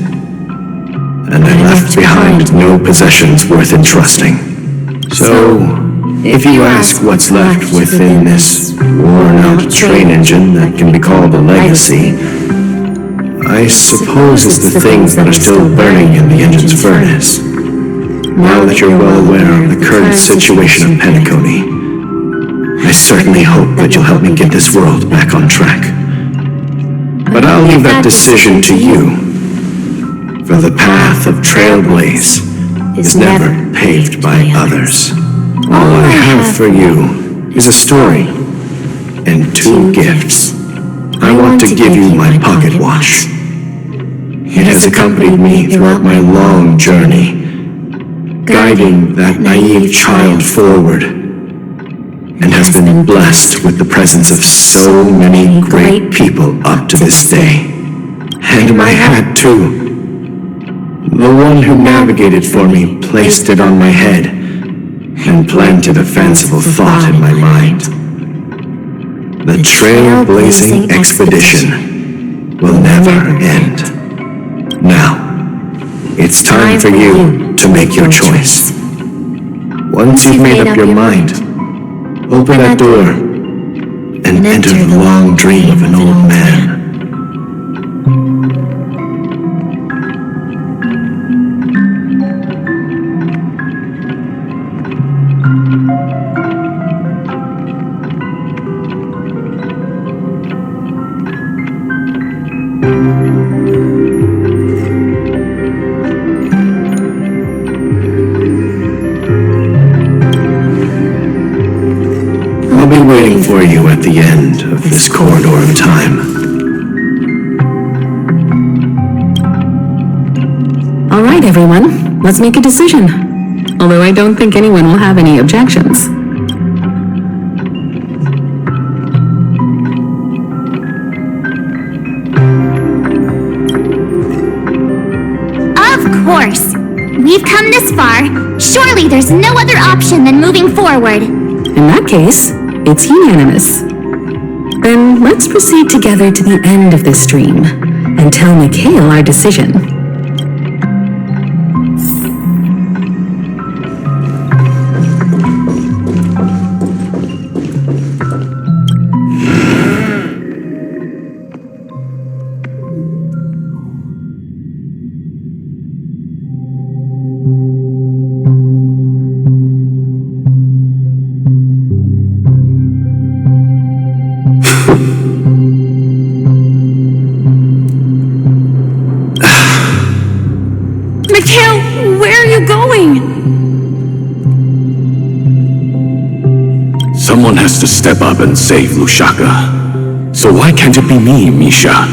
and I left behind no possessions worth entrusting. So, if you ask what's left within this worn-out train engine that can be called a legacy, I suppose it's the things that are still burning in the engine's furnace. Now that you're well aware of the current situation of Penacony, I certainly hope that you'll help me get this world back on track. But I'll leave that decision to you, for the path of Trailblaze is never paved by others. All I have for you is a story and 2 gifts. I want to give you my pocket watch. It has accompanied me throughout my long journey, guiding that naive child forward, and has been blessed with the presence of so many great people up to this day. And my hat, too. The one who navigated for me placed it on my head and planted a fanciful thought in my mind. The trailblazing expedition will never end. Now, it's time for you to make your choice. Once you've made up your mind, open that door and enter the long dream of an old man. I'll be waiting for you at the end of this corridor of time. All right, everyone, let's make a decision. Although I don't think anyone will have any objections. Of We've come this far. Surely there's no other option than moving forward. In that case, it's unanimous. Then let's proceed together to the end of this stream and tell Mikhail our decision. Mikhail, where are you going? Someone has to step up and save Lushaka. So why can't it be me, Misha?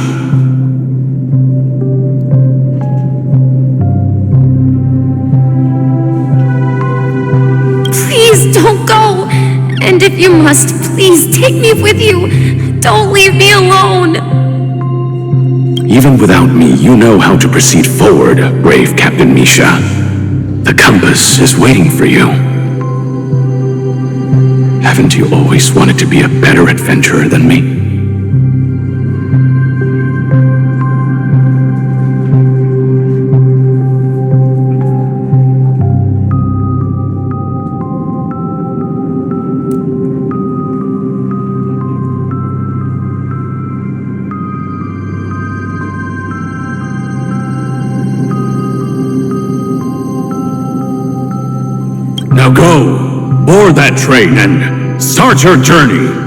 Please don't go. And if you must, please take me with you. Don't leave me alone. Even without me, you know how to proceed forward, brave Captain Misha. The compass is waiting for you. Haven't you always wanted to be a better adventurer than me? Now go, board that train and start your journey.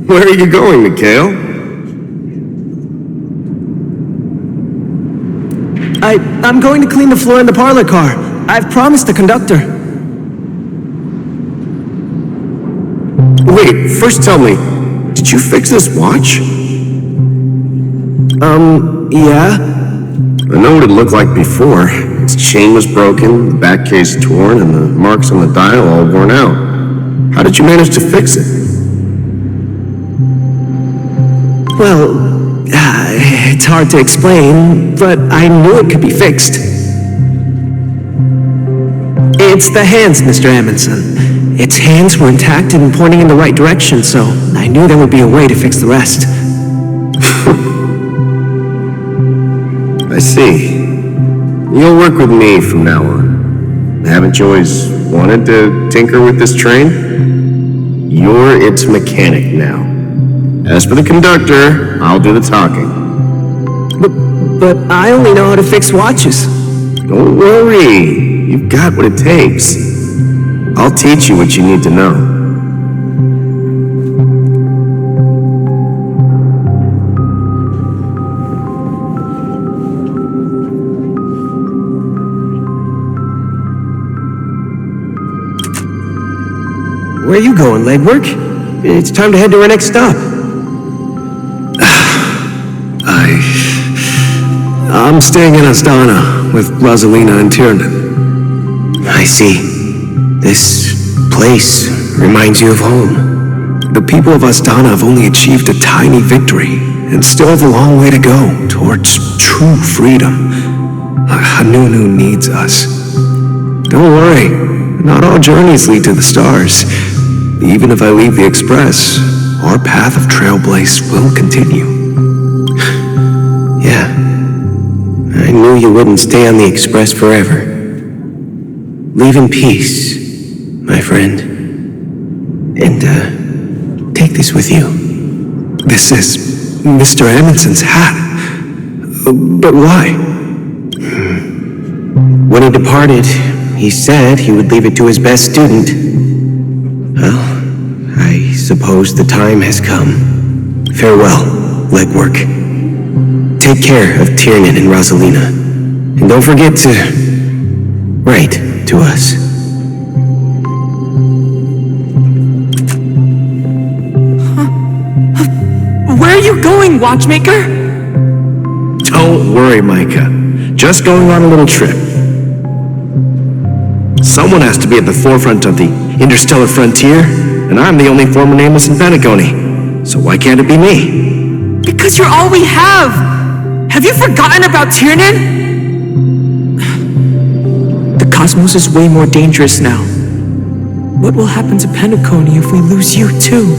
Where are you going, Mikhail? I'm going to clean the floor in the parlor car. I've promised the conductor. Wait, first tell me, did you fix this watch? Yeah? I know what it looked like before. Its chain was broken, the back case torn, and the marks on the dial all worn out. How did you manage to fix it? Well, it's hard to explain, but I knew it could be fixed. It's the hands, Mr. Amundsen. Its hands were intact and pointing in the right direction, so I knew there would be a way to fix the rest. I see. You'll work with me from now on. Haven't you always wanted to tinker with this train? You're its mechanic now. As for the conductor, I'll do the talking. But I only know how to fix watches. Don't worry. You've got what it takes. I'll teach you what you need to know. Where are you going, legwork? It's time to head to our next stop. I'm staying in Astana with Rosalina and Tiernan. I see. This place reminds you of home. The people of Astana have only achieved a tiny victory and still have a long way to go towards true freedom. Hanunu needs us. Don't worry, not all journeys lead to the stars. Even if I leave the Express, our path of trailblaze will continue. Yeah, I knew you wouldn't stay on the Express forever. Leave in peace, my friend. And, take this with you. This is Mr. Amundsen's hat. But why? When he departed, he said he would leave it to his best student. Well, I suppose the time has come. Farewell, legwork. Take care of Tiernan and Rosalina. And don't forget to write to us. Where are you going, Watchmaker? Don't worry, Micah. Just going on a little trip. Someone has to be at the forefront of the interstellar frontier, and I'm the only former nameless in Penacony. So why can't it be me? Because you're all we have! Have you forgotten about Tiernan? The cosmos is way more dangerous now. What will happen to Penacony if we lose you too?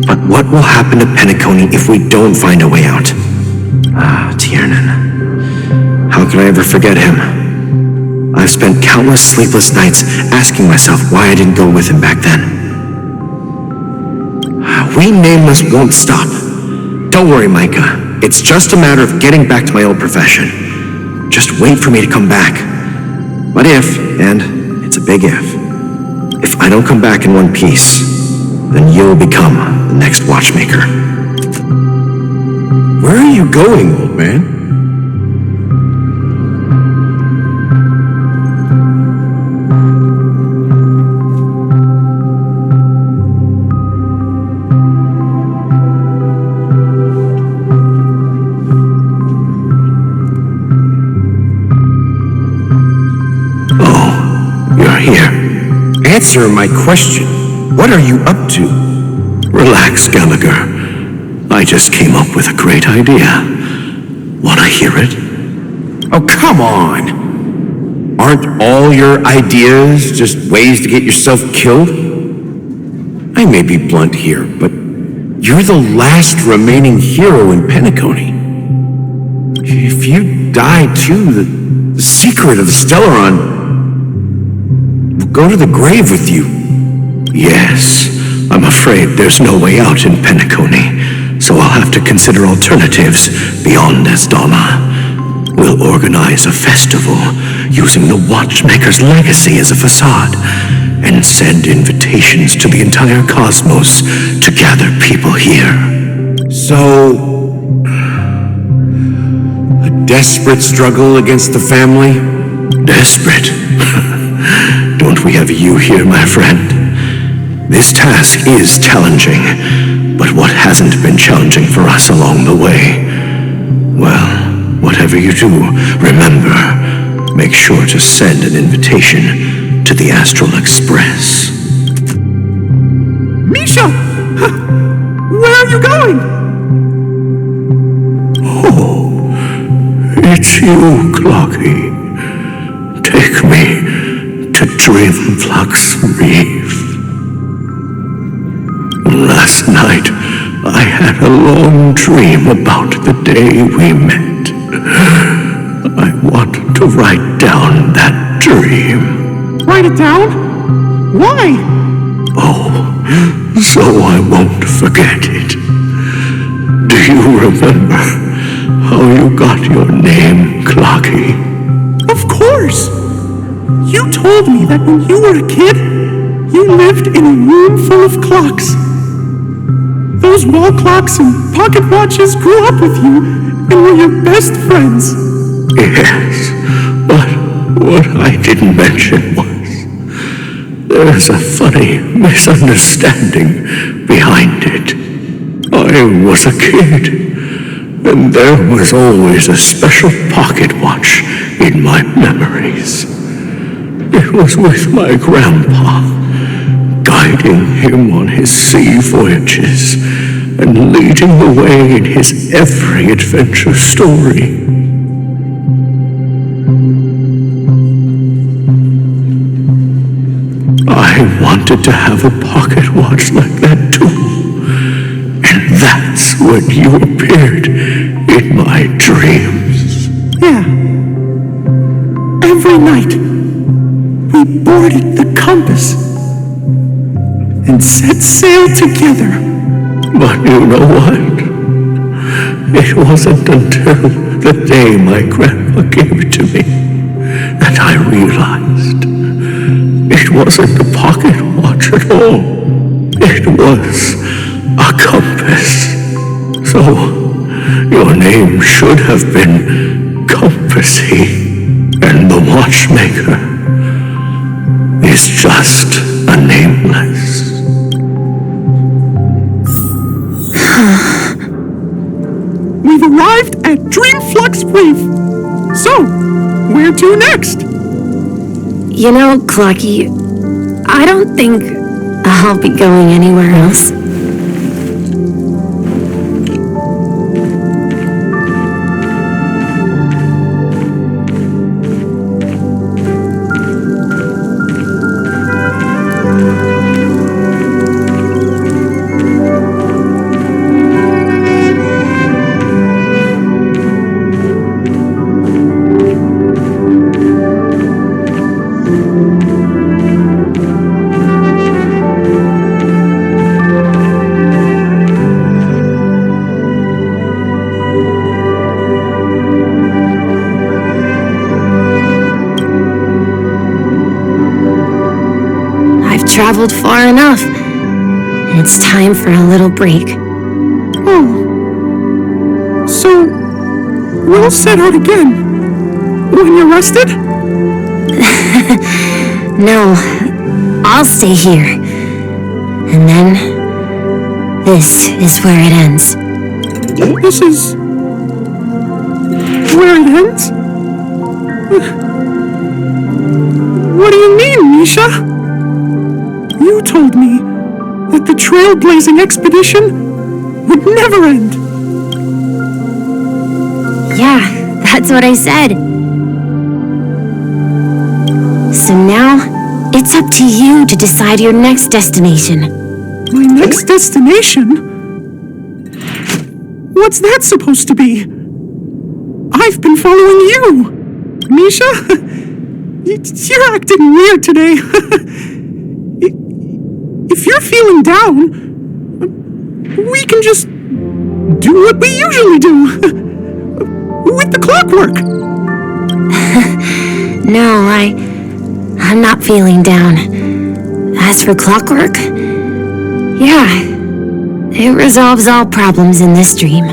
But what will happen to Penacony if we don't find a way out? Ah, Tiernan. How can I ever forget him? I've spent countless sleepless nights asking myself why I didn't go with him back then. We Nameless won't stop. Don't worry, Micah. It's just a matter of getting back to my old profession. Just wait for me to come back. But if, and it's a big if I don't come back in one piece, then you'll become the next Watchmaker. Where are you going, old man? Answer my question. What are you up to? Relax, Gallagher. I just came up with a great idea. Wanna hear it? Oh, come on. Aren't all your ideas just ways to get yourself killed? I may be blunt here, but you're the last remaining hero in Penacony. If you die too, the secret of the Stellaron will go to the grave with you. Yes, I'm afraid there's no way out in Penacony, so I'll have to consider alternatives beyond Asdama. We'll organize a festival using the Watchmaker's legacy as a facade and send invitations to the entire cosmos to gather people here. So, a desperate struggle against the family? Desperate? Don't we have you here, my friend? This task is challenging, but what hasn't been challenging for us along the way? Well, whatever you do, remember, make sure to send an invitation to the Astral Express. Misha! Where are you going? Oh, it's you, Clocky. Take me to Dreamflux Reef. Last night, I had a long dream about the day we met. I want to write down that dream. Write it down? Why? Oh, so I won't forget it. Do you remember how you got your name, Clocky? Of course! You told me that when you were a kid, you lived in a room full of clocks. Those wall clocks and pocket watches grew up with you and were your best friends. Yes, but what I didn't mention was there's a funny misunderstanding behind it. I was a kid, and there was always a special pocket watch in my memories. It was with my grandpa, guiding him on his sea voyages and leading the way in his every adventure story. I wanted to have a pocket watch like that too, and that's when you appeared in my dreams. Yeah. Every night, we boarded the compass and set sail together. But you know what? It wasn't until the day my grandpa gave it to me that I realized it wasn't a pocket watch at all. It was a compass. So, your name should have been Compassy. watchmaker is just a nameless. We've arrived at Dreamflux Reef. So, where to next? You know, Clocky, I don't think I'll be going anywhere else. Traveled far enough. It's time for a little break. Oh. So, we'll set out again. When you're rested? No, I'll stay here. And then, this is where it ends. This is... where it ends? What do you mean, Misha? You told me that the trailblazing expedition would never end. Yeah, that's what I said. So now, it's up to you to decide your next destination. My next destination? What's that supposed to be? I've been following you. Misha? You're acting weird today. If you're feeling down, we can just do what we usually do. With the clockwork. No, I'm not feeling down. As for clockwork, yeah, it resolves all problems in this dream.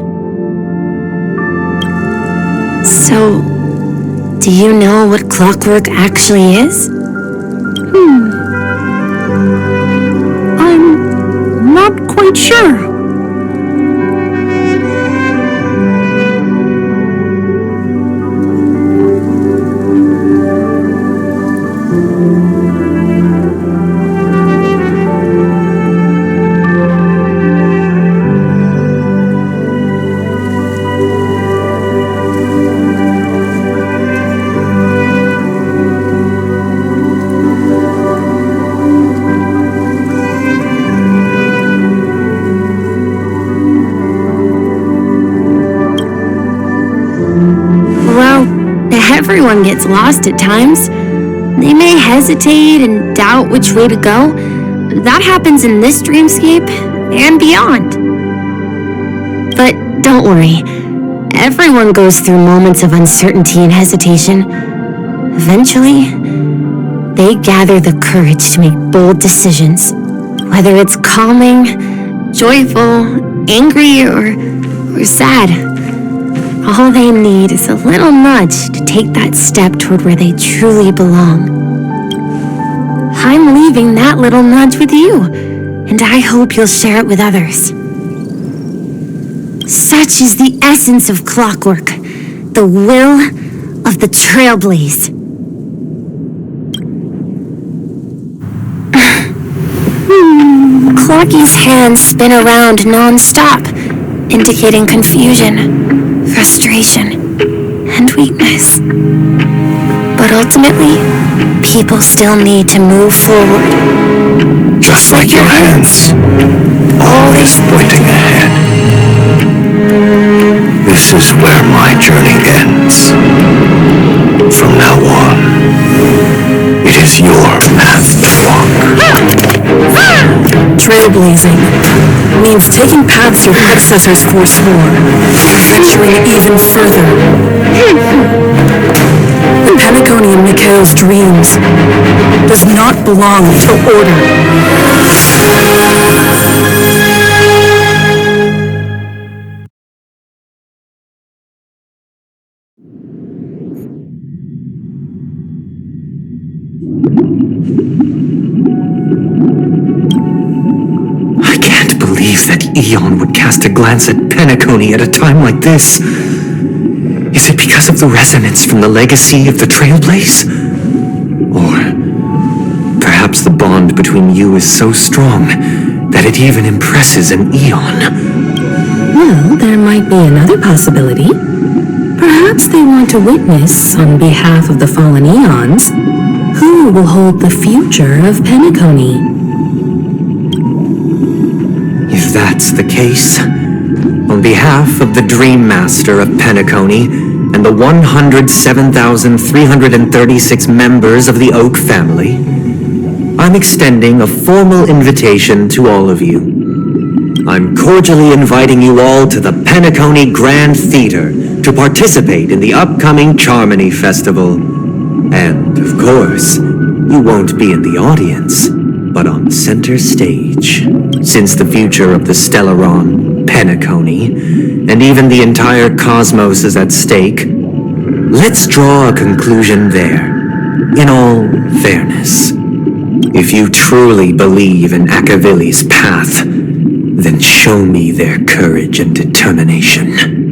So, do you know what clockwork actually is? I'm not quite sure. Everyone gets lost at times. They may hesitate and doubt which way to go. That happens in this dreamscape and beyond. But don't worry. Everyone goes through moments of uncertainty and hesitation. Eventually, they gather the courage to make bold decisions. Whether it's calming, joyful, angry, or sad. All they need is a little nudge to take that step toward where they truly belong. I'm leaving that little nudge with you, and I hope you'll share it with others. Such is the essence of clockwork, the will of the trailblaze. Clocky's hands spin around non-stop, indicating confusion, frustration, and weakness. But ultimately, people still need to move forward. Just like your hands, always pointing ahead. This is where my journey ends. From now on, it is your path to walk. Trailblazing means taking paths your predecessors forswore, venturing even further. The Penacony in Mikhail's dreams does not belong to order. Eon would cast a glance at Penacony at a time like this? Is it because of the resonance from the legacy of the Trailblaze? Or perhaps the bond between you is so strong that it even impresses an Eon? Well, there might be another possibility. Perhaps they want to witness, on behalf of the fallen Eons, who will hold the future of Penacony. If that's the case, on behalf of the Dream Master of Penacony and the 107,336 members of the Oak family, I'm extending a formal invitation to all of you. I'm cordially inviting you all to the Penacony Grand Theater to participate in the upcoming Charmony Festival. And, of course, you won't be in the audience, but on center stage. Since the future of the Stellaron, Penacony, and even the entire cosmos is at stake, let's draw a conclusion there, in all fairness. If you truly believe in Akavili's path, then show me their courage and determination.